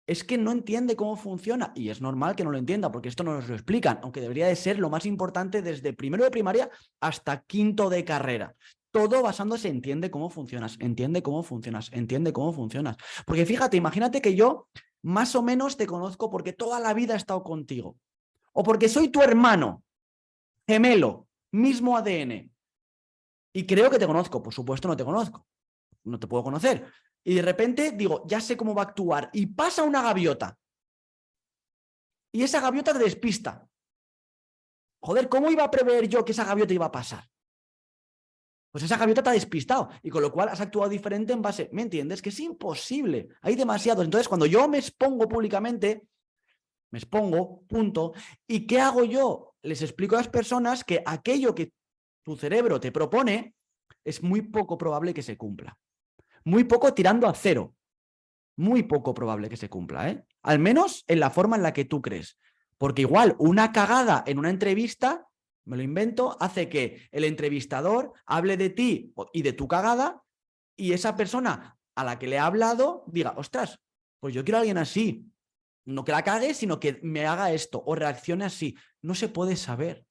es que no entiende cómo funciona y es normal que no lo entienda porque esto no nos lo explican, aunque debería de ser lo más importante desde primero de primaria hasta quinto de carrera. Todo basándose en entiende cómo funcionas, entiende cómo funcionas, entiende cómo funcionas. Porque fíjate, imagínate que yo más o menos te conozco porque toda la vida he estado contigo o porque soy tu hermano, gemelo, mismo ADN y creo que te conozco, por supuesto no te conozco, no te puedo conocer. Y de repente digo, ya sé cómo va a actuar y pasa una gaviota. Y esa gaviota te despista. Joder, ¿cómo iba a prever yo que esa gaviota iba a pasar? Pues esa gaviota te ha despistado y con lo cual has actuado diferente en base, ¿me entiendes? Que es imposible, hay demasiados. Entonces, cuando yo me expongo públicamente, me expongo, punto. ¿Y qué hago yo? Les explico a las personas que aquello que tu cerebro te propone es muy poco probable que se cumpla. Muy poco tirando a cero. Muy poco probable que se cumpla, ¿eh? Al menos en la forma en la que tú crees. Porque igual una cagada en una entrevista, me lo invento, hace que el entrevistador hable de ti y de tu cagada y esa persona a la que le ha hablado diga, ostras, pues yo quiero a alguien así. No que la cague, sino que me haga esto o reaccione así. No se puede saber.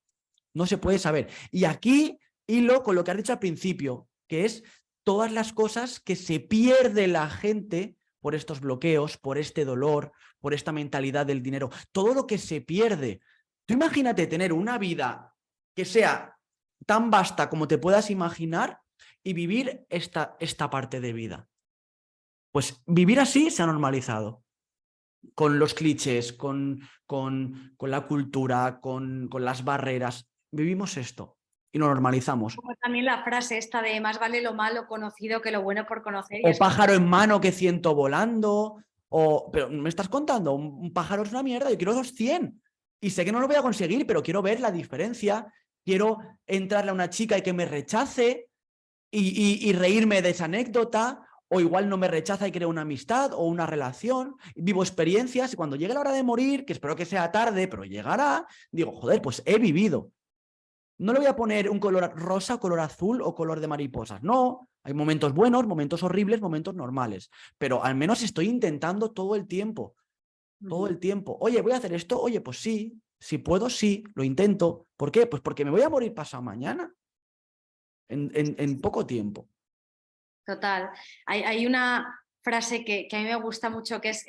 No se puede saber. Y aquí hilo con lo que has dicho al principio, que es todas las cosas que se pierde la gente por estos bloqueos, por este dolor, por esta mentalidad del dinero. Todo lo que se pierde. Tú imagínate tener una vida que sea tan vasta como te puedas imaginar y vivir esta parte de vida. Pues vivir así se ha normalizado. Con los clichés, con la cultura, con las barreras. Vivimos esto y lo normalizamos. Como también la frase esta de más vale lo malo conocido que lo bueno por conocer. Y O es como, pájaro en mano que 100 volando. Pero me estás contando, un pájaro es una mierda, yo quiero los 100. Y sé que no lo voy a conseguir, pero quiero ver la diferencia. Quiero entrarle a una chica y que me rechace y reírme de esa anécdota. O igual no me rechaza y creo una amistad o una relación. Vivo experiencias y cuando llegue la hora de morir, que espero que sea tarde, pero llegará, digo, joder, pues he vivido. No le voy a poner un color rosa, color azul o color de mariposas. No, hay momentos buenos, momentos horribles, momentos normales. Pero al menos estoy intentando todo el tiempo. Todo el tiempo. Oye, ¿voy a hacer esto? Oye, pues sí. Si puedo, sí. Lo intento. ¿Por qué? Pues porque me voy a morir pasado mañana. En poco tiempo. Total. Hay una frase que a mí me gusta mucho que es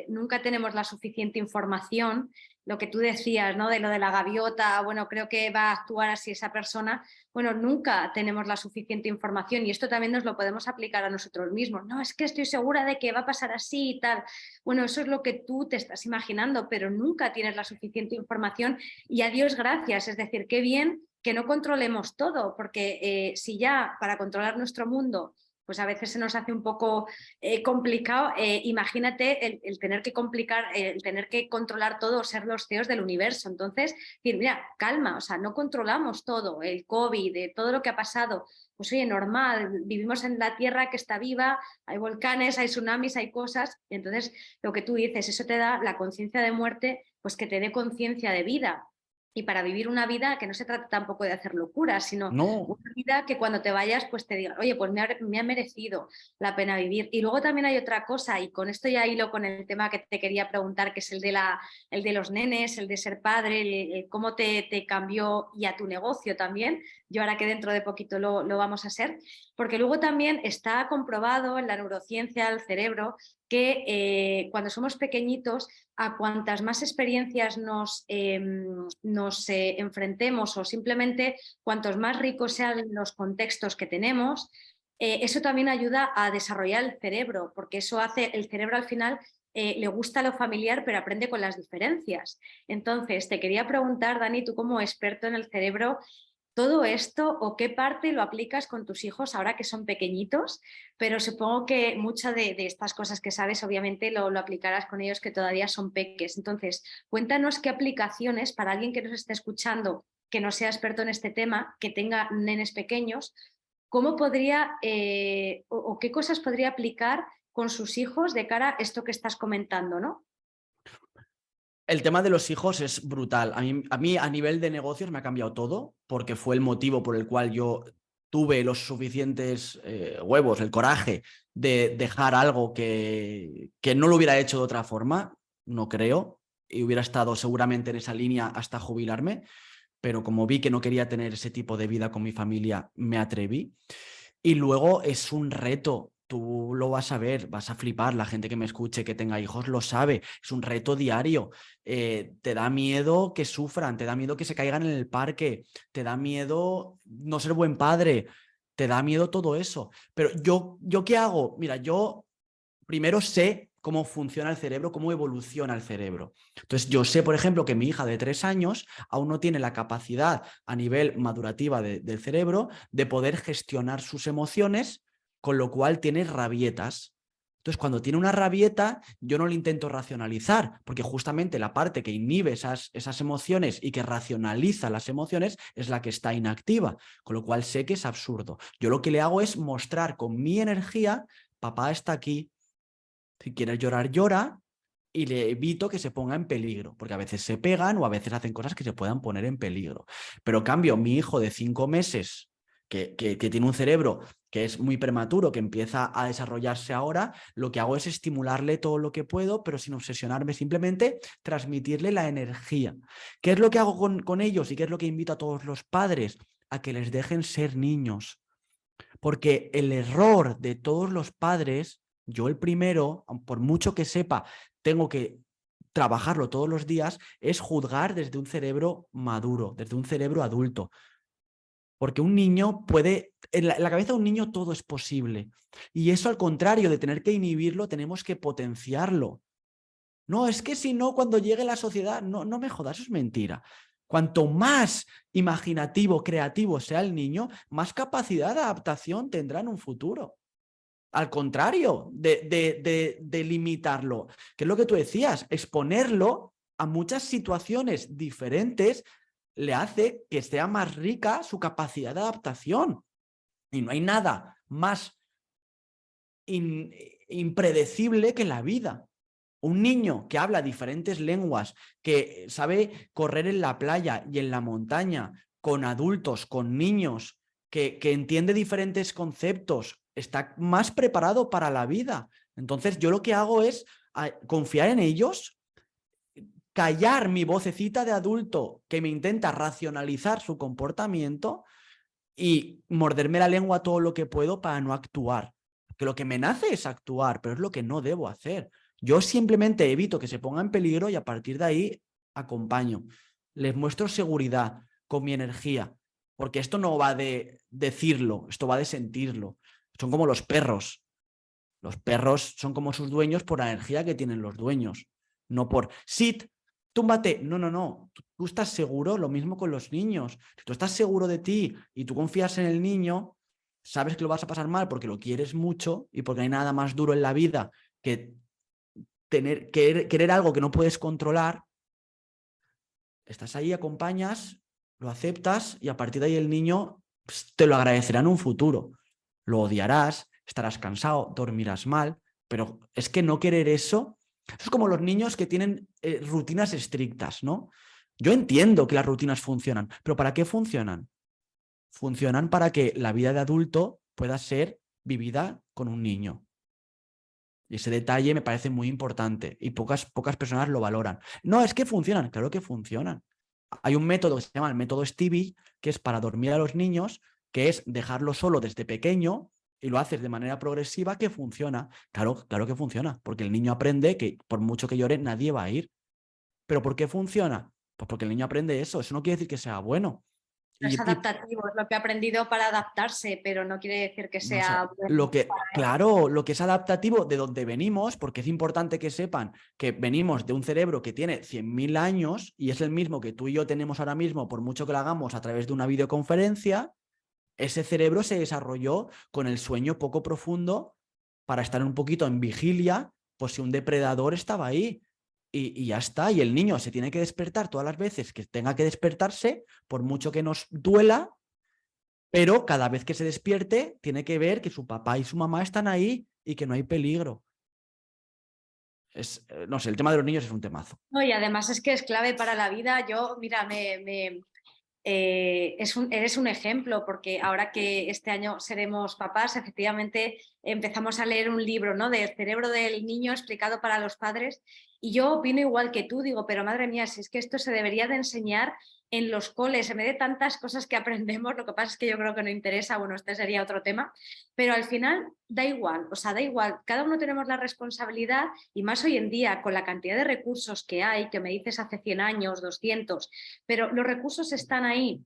nunca tenemos la suficiente información. Lo que tú decías, ¿no? De lo de la gaviota, bueno, creo que va a actuar así esa persona. Bueno, nunca tenemos la suficiente información y esto también nos lo podemos aplicar a nosotros mismos. No, es que estoy segura de que va a pasar así y tal. Bueno, eso es lo que tú te estás imaginando, pero nunca tienes la suficiente información y a Dios gracias. Es decir, qué bien que no controlemos todo, porque si ya para controlar nuestro mundo pues a veces se nos hace un poco complicado. Imagínate el tener que complicar, el tener que controlar todo o ser los CEOs del universo. Entonces, decir, mira, calma, o sea, no controlamos todo, el COVID, todo lo que ha pasado. Pues oye, normal, vivimos en la Tierra que está viva, hay volcanes, hay tsunamis, hay cosas. Y entonces, lo que tú dices, eso te da la conciencia de muerte, pues que te dé conciencia de vida. Y para vivir una vida que no se trata tampoco de hacer locuras, sino No, una vida que cuando te vayas pues te digan, oye, pues me ha merecido la pena vivir. Y luego también hay otra cosa, y con esto ya hilo con el tema que te quería preguntar, que es el de los nenes, el de ser padre, cómo te cambió y a tu negocio también. Yo ahora que dentro de poquito lo vamos a hacer, porque luego también está comprobado en la neurociencia del cerebro que cuando somos pequeñitos, a cuantas más experiencias nos enfrentemos o simplemente cuantos más ricos sean los contextos que tenemos, eso también ayuda a desarrollar el cerebro, porque eso hace, el cerebro al final le gusta lo familiar, pero aprende con las diferencias. Entonces, te quería preguntar, Dani, tú como experto en el cerebro, todo esto o qué parte lo aplicas con tus hijos ahora que son pequeñitos, pero supongo que muchas de estas cosas que sabes obviamente lo aplicarás con ellos que todavía son peques. Entonces, cuéntanos qué aplicaciones para alguien que nos esté escuchando, que no sea experto en este tema, que tenga nenes pequeños, cómo podría o qué cosas podría aplicar con sus hijos de cara a esto que estás comentando, ¿no? el tema de los hijos es brutal. A mí a nivel de negocios me ha cambiado todo porque fue el motivo por el cual yo tuve los suficientes huevos, el coraje de dejar algo que no lo hubiera hecho de otra forma, no creo, y hubiera estado seguramente en esa línea hasta jubilarme, pero como vi que no quería tener ese tipo de vida con mi familia, me atreví. Y luego es un reto. Tú lo vas a ver, vas a flipar. La gente que me escuche, que tenga hijos, lo sabe. Es un reto diario. Te da miedo que sufran, te da miedo que se caigan en el parque, te da miedo no ser buen padre, te da miedo todo eso. Pero ¿yo qué hago? Mira, yo primero sé cómo funciona el cerebro, cómo evoluciona el cerebro. Entonces, yo sé, por ejemplo, que mi hija de 3 años aún no tiene la capacidad a nivel madurativa del cerebro de poder gestionar sus emociones, con lo cual tiene rabietas. Entonces, cuando tiene una rabieta, yo no le intento racionalizar, porque justamente la parte que inhibe esas emociones y que racionaliza las emociones es la que está inactiva, con lo cual sé que es absurdo. Yo lo que le hago es mostrar con mi energía, papá está aquí, si quieres llorar, llora, y le evito que se ponga en peligro, porque a veces se pegan o a veces hacen cosas que se puedan poner en peligro. Pero cambio, mi hijo de 5 meses, que tiene un cerebro que es muy prematuro, que empieza a desarrollarse ahora, lo que hago es estimularle todo lo que puedo, pero sin obsesionarme, simplemente transmitirle la energía. ¿Qué es lo que hago con ellos y qué es lo que invito a todos los padres? A que les dejen ser niños. Porque el error de todos los padres, yo el primero, por mucho que sepa, tengo que trabajarlo todos los días, es juzgar desde un cerebro maduro, desde un cerebro adulto. Porque un niño puede, en la cabeza de un niño todo es posible. Y eso, al contrario de tener que inhibirlo, tenemos que potenciarlo. No, es que si no, cuando llegue la sociedad, no me jodas, eso es mentira. Cuanto más imaginativo, creativo sea el niño, más capacidad de adaptación tendrá en un futuro. Al contrario de limitarlo, que es lo que tú decías, exponerlo a muchas situaciones diferentes le hace que sea más rica su capacidad de adaptación. Y no hay nada más impredecible que la vida. Un niño que habla diferentes lenguas, que sabe correr en la playa y en la montaña, con adultos, con niños, que entiende diferentes conceptos, está más preparado para la vida. Entonces, yo lo que hago es confiar en ellos, callar mi vocecita de adulto que me intenta racionalizar su comportamiento y morderme la lengua todo lo que puedo para no actuar. que lo que me nace es actuar, pero es lo que no debo hacer. Yo simplemente evito que se ponga en peligro y a partir de ahí acompaño. Les muestro seguridad con mi energía, porque esto no va de decirlo, esto va de sentirlo. Son como los perros. Los perros son como sus dueños por la energía que tienen los dueños, no por sit, túmbate. No, no, no. Tú estás seguro, lo mismo con los niños. Si tú estás seguro de ti y tú confías en el niño, sabes que lo vas a pasar mal porque lo quieres mucho y porque no hay nada más duro en la vida que querer algo que no puedes controlar. Estás ahí, acompañas, lo aceptas y a partir de ahí el niño te lo agradecerá en un futuro. Lo odiarás, estarás cansado, dormirás mal, pero es que no querer eso es como los niños que tienen rutinas estrictas, ¿no? Yo entiendo que las rutinas funcionan, pero ¿para qué funcionan? Funcionan para que la vida de adulto pueda ser vivida con un niño. Y ese detalle me parece muy importante y pocas personas lo valoran. No, es que funcionan, claro que funcionan. Hay un método que se llama el método Stevie, que es para dormir a los niños, que es dejarlo solo desde pequeño y lo haces de manera progresiva, que funciona. Claro, claro que funciona, porque el niño aprende que por mucho que llore nadie va a ir. ¿Pero por qué funciona? Pues porque el niño aprende eso. Eso no quiere decir que sea bueno. No es adaptativo, es lo que ha aprendido para adaptarse, pero no quiere decir que No, o sea, sea bueno para él. claro, lo que es adaptativo de donde venimos, porque es importante que sepan que venimos de un cerebro que tiene 100.000 años y es el mismo que tú y yo tenemos ahora mismo, por mucho que lo hagamos a través de una videoconferencia. Ese cerebro se desarrolló con el sueño poco profundo para estar un poquito en vigilia, pues si un depredador estaba ahí. Y ya está, y el niño se tiene que despertar todas las veces que tenga que despertarse, por mucho que nos duela, pero cada vez que se despierte tiene que ver que su papá y su mamá están ahí y que no hay peligro. No sé, el tema de los niños es un temazo. No, y además es que es clave para la vida. Yo, mira, eres un ejemplo, porque ahora que este año seremos papás, efectivamente empezamos a leer un libro, ¿no?, del cerebro del niño explicado para los padres, y yo opino igual que tú, digo, pero madre mía, si es que esto se debería de enseñar en los coles, en vez de tantas cosas que aprendemos. Lo que pasa es que yo creo que no interesa, bueno, este sería otro tema, pero al final da igual, o sea, da igual, cada uno tenemos la responsabilidad, y más hoy en día con la cantidad de recursos que hay, que me dices hace 100 años, 200, pero los recursos están ahí.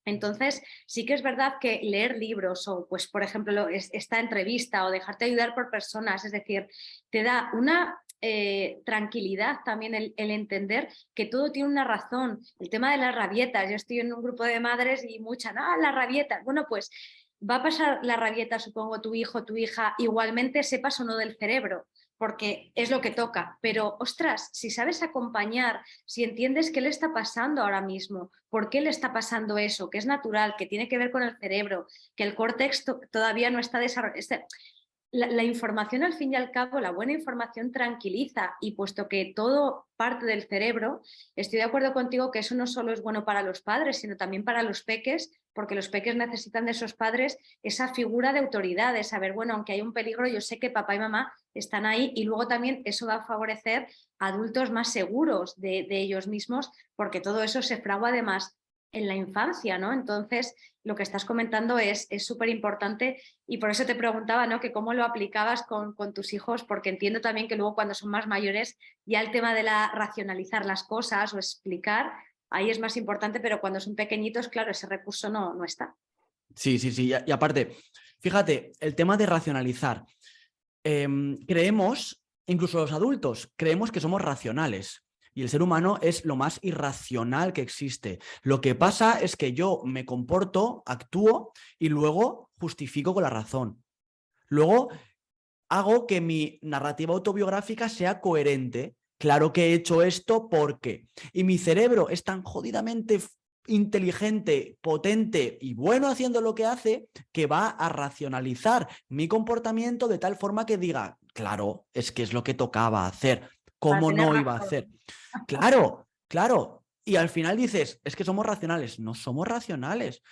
Entonces, sí que es verdad que leer libros o, pues, por ejemplo, esta entrevista o dejarte ayudar por personas, es decir, te da una tranquilidad también el entender que todo tiene una razón. El tema de las rabietas, yo estoy en un grupo de madres y muchas, las rabietas. Bueno, pues va a pasar la rabieta, supongo, tu hijo, tu hija, igualmente sepas o no del cerebro, porque es lo que toca. Pero, ostras, si sabes acompañar, si entiendes qué le está pasando ahora mismo, por qué le está pasando eso, que es natural, que tiene que ver con el cerebro, que el córtex todavía no está desarrollado. La información, al fin y al cabo, la buena información tranquiliza, y puesto que todo parte del cerebro, estoy de acuerdo contigo que eso no solo es bueno para los padres, sino también para los peques, porque los peques necesitan de esos padres esa figura de autoridad, de saber, bueno, aunque hay un peligro, yo sé que papá y mamá están ahí, y luego también eso va a favorecer a adultos más seguros de ellos mismos, porque todo eso se fragua además en la infancia, ¿no? Entonces, lo que estás comentando es súper importante, y por eso te preguntaba, ¿no?, que cómo lo aplicabas con tus hijos, porque entiendo también que luego cuando son más mayores ya el tema de racionalizar las cosas o explicar, ahí es más importante, pero cuando son pequeñitos, claro, ese recurso no está. Sí, sí, sí. Y aparte, fíjate, el tema de racionalizar. Creemos, incluso los adultos, creemos que somos racionales. Y el ser humano es lo más irracional que existe. Lo que pasa es que yo me comporto, actúo y luego justifico con la razón. Luego hago que mi narrativa autobiográfica sea coherente. Claro que he hecho esto porque. Y mi cerebro es tan jodidamente inteligente, potente y bueno haciendo lo que hace, que va a racionalizar mi comportamiento de tal forma que diga, claro, es que es lo que tocaba hacer. Para ¿Cómo tener no iba a hacer? razón. Claro, claro. Y al final dices, es que somos racionales. No somos racionales.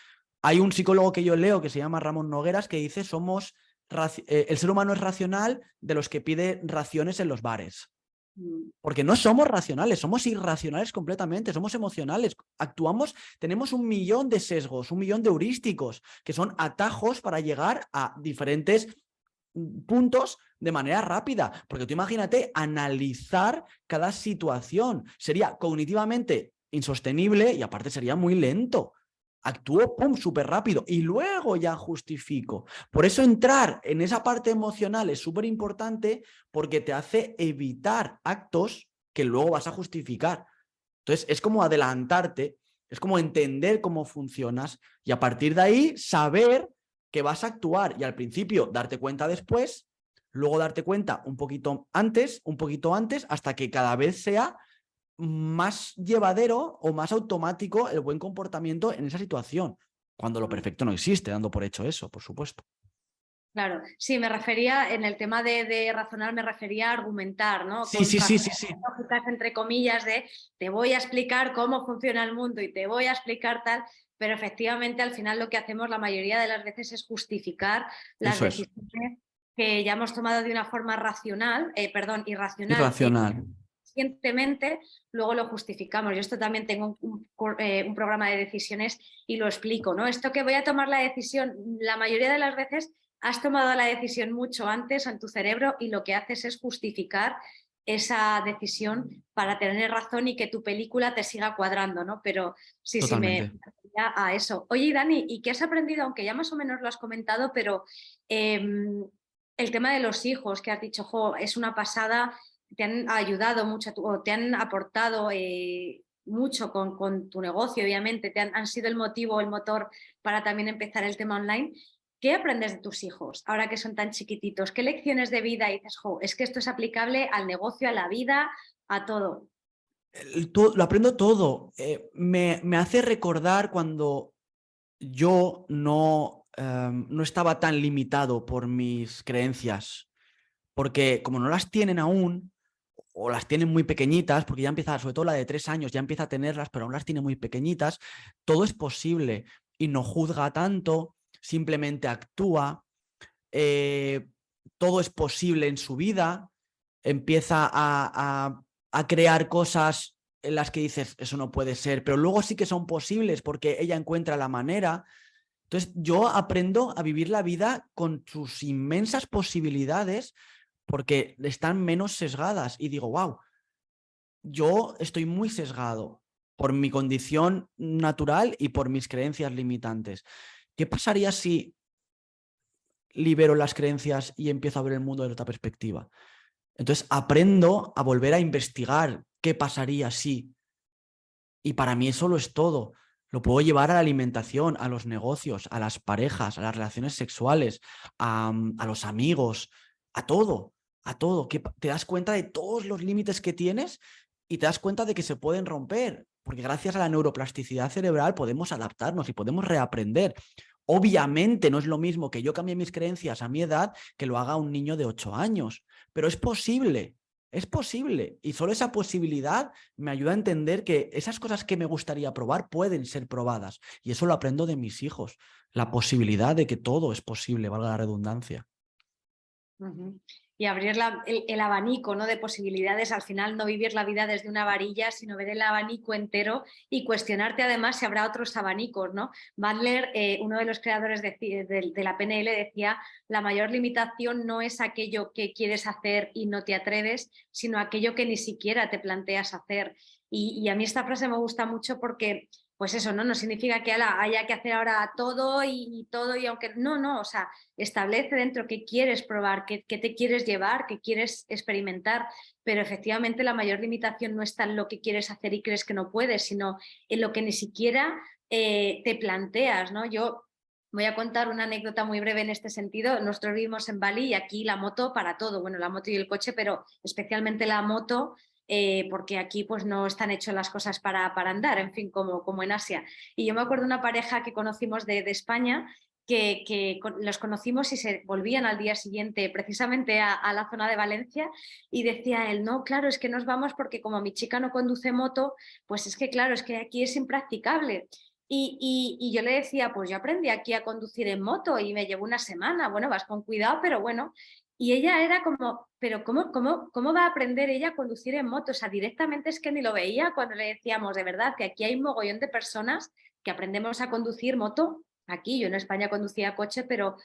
Hay un psicólogo que yo leo que se llama Ramón Nogueras que dice, el ser humano es racional de los que pide raciones en los bares. Porque no somos racionales, somos irracionales completamente, somos emocionales, actuamos, tenemos 1.000.000 de sesgos, 1.000.000 de heurísticos, que son atajos para llegar a diferentes puntos de manera rápida, porque tú imagínate analizar cada situación, sería cognitivamente insostenible y aparte sería muy lento. Actúo, pum, súper rápido y luego ya justifico. Por eso entrar en esa parte emocional es súper importante porque te hace evitar actos que luego vas a justificar. Entonces es como adelantarte, es como entender cómo funcionas y a partir de ahí saber que vas a actuar y al principio darte cuenta después, luego darte cuenta un poquito antes, hasta que cada vez sea más llevadero o más automático el buen comportamiento en esa situación, cuando lo perfecto no existe, dando por hecho eso, por supuesto. Claro, sí, me refería, en el tema de razonar, me refería a argumentar, ¿no? Sí, Con sí, sí, sí, razones sí. lógicas, entre comillas, de te voy a explicar cómo funciona el mundo y te voy a explicar tal, pero efectivamente al final lo que hacemos la mayoría de las veces es justificar las Eso es. decisiones que ya hemos tomado de una forma racional, perdón, irracional, Irracional. conscientemente, luego lo justificamos. Yo esto también tengo un programa de decisiones y lo explico, ¿no? Esto que voy a tomar la decisión, la mayoría de las veces has tomado la decisión mucho antes en tu cerebro y lo que haces es justificar esa decisión para tener razón y que tu película te siga cuadrando, ¿no? Pero sí, sí, me Totalmente. refería a eso. Oye, Dani, ¿y qué has aprendido? Aunque ya más o menos lo has comentado, pero el tema de los hijos, que has dicho, jo, es una pasada, te han ayudado mucho o te han aportado mucho con tu negocio, obviamente, han sido el motivo, el motor para también empezar el tema online. ¿Qué aprendes de tus hijos ahora que son tan chiquititos? ¿Qué lecciones de vida dices, jo, es que esto es aplicable al negocio, a la vida, a todo? Lo aprendo todo. Me hace recordar cuando yo no estaba tan limitado por mis creencias, porque como no las tienen aún, o las tienen muy pequeñitas, porque ya empieza, sobre todo la de 3 años, ya empieza a tenerlas, pero aún las tiene muy pequeñitas, todo es posible y no juzga tanto, simplemente actúa, eh, todo es posible en su vida, empieza a crear cosas en las que dices, eso no puede ser, pero luego sí que son posibles porque ella encuentra la manera. Entonces yo aprendo a vivir la vida con sus inmensas posibilidades porque están menos sesgadas y digo, wow, yo estoy muy sesgado por mi condición natural y por mis creencias limitantes. ¿Qué pasaría si libero las creencias y empiezo a ver el mundo de otra perspectiva? Entonces aprendo a volver a investigar qué pasaría si. Y para mí eso lo es todo. Lo puedo llevar a la alimentación, a los negocios, a las parejas, a las relaciones sexuales, a los amigos, a todo, a todo. Que te das cuenta de todos los límites que tienes y te das cuenta de que se pueden romper, porque gracias a la neuroplasticidad cerebral podemos adaptarnos y podemos reaprender. Obviamente no es lo mismo que yo cambie mis creencias a mi edad que lo haga un niño de 8 años, pero es posible. Es posible y solo esa posibilidad me ayuda a entender que esas cosas que me gustaría probar pueden ser probadas y eso lo aprendo de mis hijos, la posibilidad de que todo es posible, valga la redundancia. Uh-huh. Y abrir el abanico, ¿no? De posibilidades, al final no vivir la vida desde una varilla, sino ver el abanico entero y cuestionarte además si habrá otros abanicos, ¿no? Bandler, uno de los creadores de la PNL, decía, la mayor limitación no es aquello que quieres hacer y no te atreves, sino aquello que ni siquiera te planteas hacer. Y a mí esta frase me gusta mucho porque pues eso, ¿no? No significa que haya que hacer ahora todo y todo, y aunque no, o sea, establece dentro qué quieres probar, qué te quieres llevar, qué quieres experimentar, pero efectivamente la mayor limitación no está en lo que quieres hacer y crees que no puedes, sino en lo que ni siquiera te planteas, ¿no? Yo voy a contar una anécdota muy breve en este sentido. Nosotros vivimos en Bali y aquí la moto para todo, bueno, la moto y el coche, pero especialmente la moto porque aquí pues no están hechas las cosas para andar, en fin, como en Asia. Y yo me acuerdo de una pareja que conocimos de España que los conocimos y se volvían al día siguiente precisamente a la zona de Valencia y decía él, no, claro, es que nos vamos porque como mi chica no conduce moto, pues es que claro, es que aquí es impracticable. Y yo le decía, pues yo aprendí aquí a conducir en moto y me llevo una semana, bueno, vas con cuidado, pero bueno, y ella era como, pero ¿cómo va a aprender ella a conducir en moto? O sea, directamente es que ni lo veía cuando le decíamos, de verdad, que aquí hay un mogollón de personas que aprendemos a conducir moto. Aquí yo en España conducía coche, pero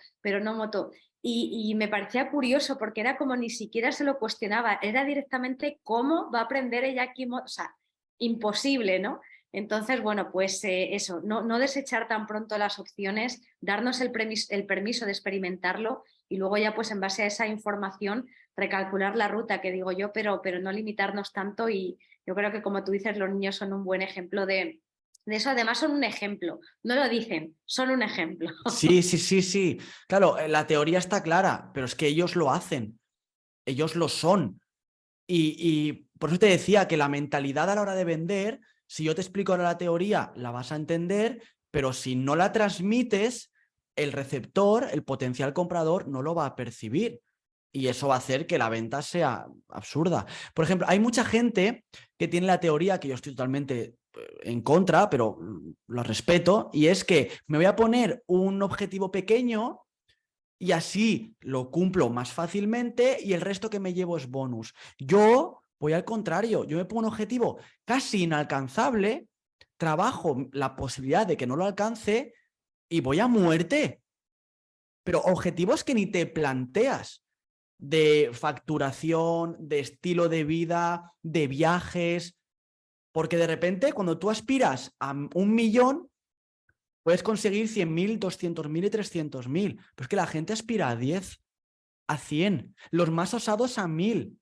no moto. y me parecía curioso porque era como ni siquiera se lo cuestionaba, era directamente cómo va a aprender ella aquí, o sea, imposible, ¿no? Entonces, bueno, pues eso, no desechar tan pronto las opciones, darnos el permiso de experimentarlo y luego ya pues en base a esa información recalcular la ruta, que digo yo, pero no limitarnos tanto y yo creo que como tú dices, los niños son un buen ejemplo de eso, además son un ejemplo, no lo dicen, son un ejemplo. Sí, sí, sí, sí. Claro, la teoría está clara, pero es que ellos lo hacen, ellos lo son. Y por eso te decía que la mentalidad a la hora de vender, si yo te explico ahora la teoría, la vas a entender, pero si no la transmites, el receptor, el potencial comprador, no lo va a percibir. Y eso va a hacer que la venta sea absurda. Por ejemplo, hay mucha gente que tiene la teoría, que yo estoy totalmente en contra, pero lo respeto, y es que me voy a poner un objetivo pequeño y así lo cumplo más fácilmente y el resto que me llevo es bonus. Yo voy al contrario, yo me pongo un objetivo casi inalcanzable, trabajo la posibilidad de que no lo alcance y voy a muerte. Pero objetivos que ni te planteas, de facturación, de estilo de vida, de viajes, porque de repente cuando tú aspiras a 1.000.000, puedes conseguir 100.000, 200.000 y 300.000. Pero es que la gente aspira a 10, a 100, los más osados a 1.000.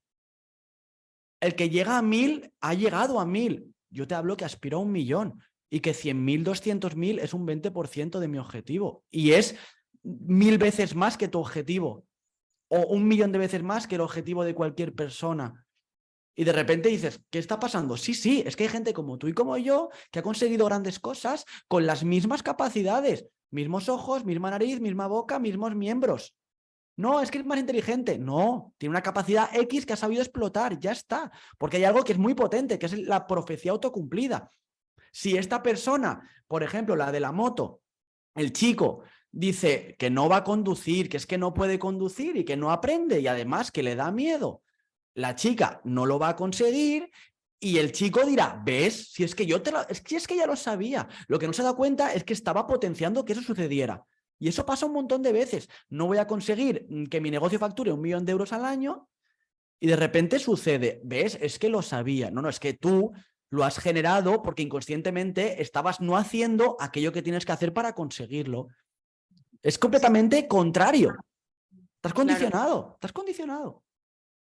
El que llega a 1.000 ha llegado a 1.000. Yo te hablo que aspiro a 1.000.000 y que 100.000, 200.000 es un 20% de mi objetivo. Y es 1.000 veces más que tu objetivo. O 1.000.000 de veces más que el objetivo de cualquier persona. Y de repente dices, ¿qué está pasando? Sí, sí, es que hay gente como tú y como yo que ha conseguido grandes cosas con las mismas capacidades. Mismos ojos, misma nariz, misma boca, mismos miembros. No, es que es más inteligente. No, tiene una capacidad X que ha sabido explotar, ya está. Porque hay algo que es muy potente, que es la profecía autocumplida. Si esta persona, por ejemplo, la de la moto, el chico dice que no va a conducir, que es que no puede conducir y que no aprende y además que le da miedo, la chica no lo va a conseguir y el chico dirá, ¿ves? Si es que es que ya lo sabía. Lo que no se da cuenta es que estaba potenciando que eso sucediera. Y eso pasa un montón de veces. No voy a conseguir que mi negocio facture 1.000.000 de euros al año y de repente sucede, ¿ves? Es que lo sabía. No, no, es que tú lo has generado porque inconscientemente estabas no haciendo aquello que tienes que hacer para conseguirlo. Es Sí, completamente contrario. Estás claro. condicionado, estás condicionado.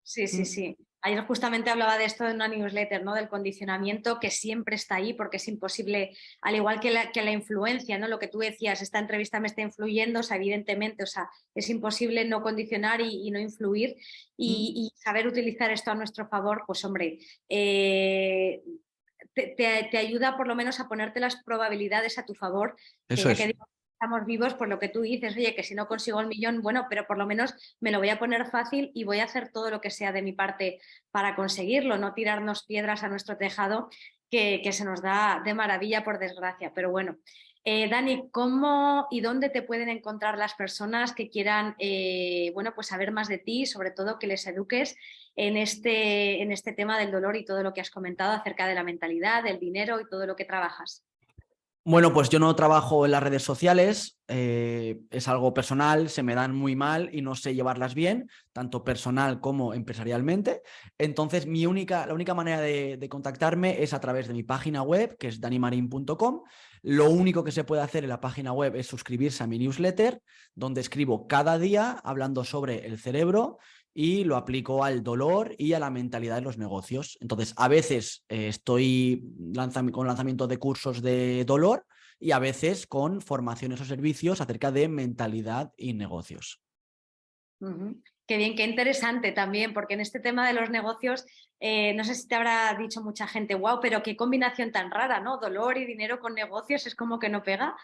Sí, sí, Mm. sí. Ayer justamente hablaba de esto en una newsletter, ¿no? Del condicionamiento que siempre está ahí porque es imposible, al igual que la influencia, ¿no? Lo que tú decías, esta entrevista me está influyendo, o sea, evidentemente, o sea, es imposible no condicionar y no influir Mm. y saber utilizar esto a nuestro favor, pues hombre, te ayuda por lo menos a ponerte las probabilidades a tu favor, que Eso ya que es. digo, estamos vivos, por lo que tú dices, oye, que si no consigo el millón, bueno, pero por lo menos me lo voy a poner fácil y voy a hacer todo lo que sea de mi parte para conseguirlo, no tirarnos piedras a nuestro tejado, que se nos da de maravilla, por desgracia. Pero bueno, Dani, ¿cómo y dónde te pueden encontrar las personas que quieran bueno, pues saber más de ti, sobre todo que les eduques en este tema del dolor y todo lo que has comentado acerca de la mentalidad, del dinero y todo lo que trabajas? Bueno, pues yo no trabajo en las redes sociales, es algo personal, se me dan muy mal y no sé llevarlas bien, tanto personal como empresarialmente. Entonces, la única manera de contactarme es a través de mi página web, que es danimarin.com. Lo único que se puede hacer en la página web es suscribirse a mi newsletter, donde escribo cada día hablando sobre el cerebro y lo aplico al dolor y a la mentalidad de los negocios. Entonces, a veces estoy con lanzamiento de cursos de dolor y a veces con formaciones o servicios acerca de mentalidad y negocios. Ujú. Qué bien, qué interesante también, porque en este tema de los negocios, no sé si te habrá dicho mucha gente, wow, pero qué combinación tan rara, ¿no? Dolor y dinero con negocios es como que no pega,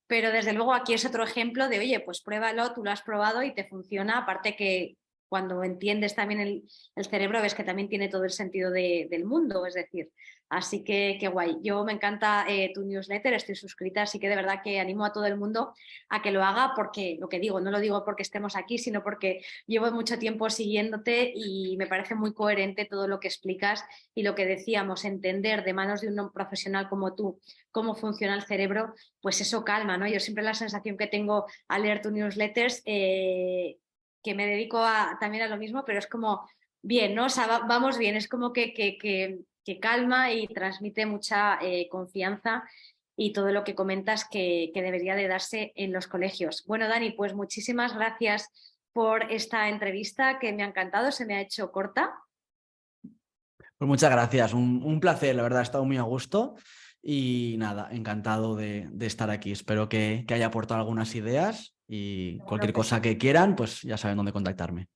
pero desde luego aquí es otro ejemplo de, oye, pues pruébalo, tú lo has probado y te funciona, aparte que cuando entiendes también el cerebro ves que también tiene todo el sentido del mundo, es decir, así que qué guay. Yo me encanta tu newsletter, estoy suscrita, así que de verdad que animo a todo el mundo a que lo haga porque, lo que digo, no lo digo porque estemos aquí, sino porque llevo mucho tiempo siguiéndote y me parece muy coherente todo lo que explicas y lo que decíamos, entender de manos de un profesional como tú cómo funciona el cerebro, pues eso calma, ¿no? Yo siempre la sensación que tengo al leer tus newsletters que me dedico también a lo mismo, pero es como bien, ¿no? O sea, vamos bien, es como que calma y transmite mucha confianza y todo lo que comentas que debería de darse en los colegios. Bueno, Dani, pues muchísimas gracias por esta entrevista que me ha encantado, se me ha hecho corta. Pues muchas gracias, un placer, la verdad, he estado muy a gusto y nada, encantado de estar aquí. Espero que haya aportado algunas ideas y Seguro cualquier que sí. cosa que quieran, pues ya saben dónde contactarme.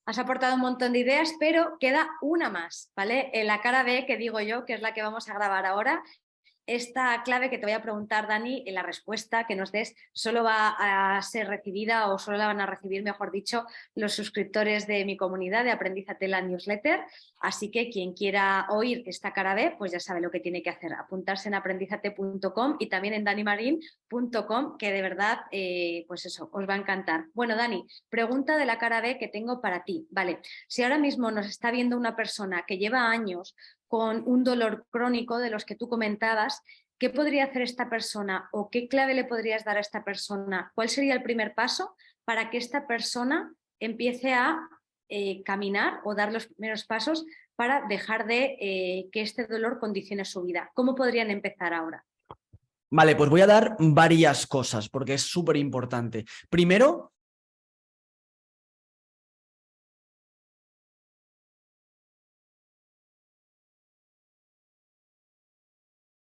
Has aportado un montón de ideas, pero queda una más, ¿vale? En la cara B, que digo yo, que es la que vamos a grabar ahora, esta clave que te voy a preguntar, Dani, en la respuesta que nos des solo va a ser recibida o solo la van a recibir, mejor dicho, los suscriptores de mi comunidad de Aprendizate la newsletter. Así que quien quiera oír esta cara B, pues ya sabe lo que tiene que hacer, apuntarse en aprendizate.com y también en danimarin.com, que de verdad, pues eso, os va a encantar. Bueno, Dani, pregunta de la cara B que tengo para ti. Vale, si ahora mismo nos está viendo una persona que lleva años con un dolor crónico de los que tú comentabas, ¿qué podría hacer esta persona o qué clave le podrías dar a esta persona? ¿Cuál sería el primer paso para que esta persona empiece a caminar o dar los primeros pasos para dejar de que este dolor condicione su vida? ¿Cómo podrían empezar ahora? Vale, pues voy a dar varias cosas porque es súper importante. Primero,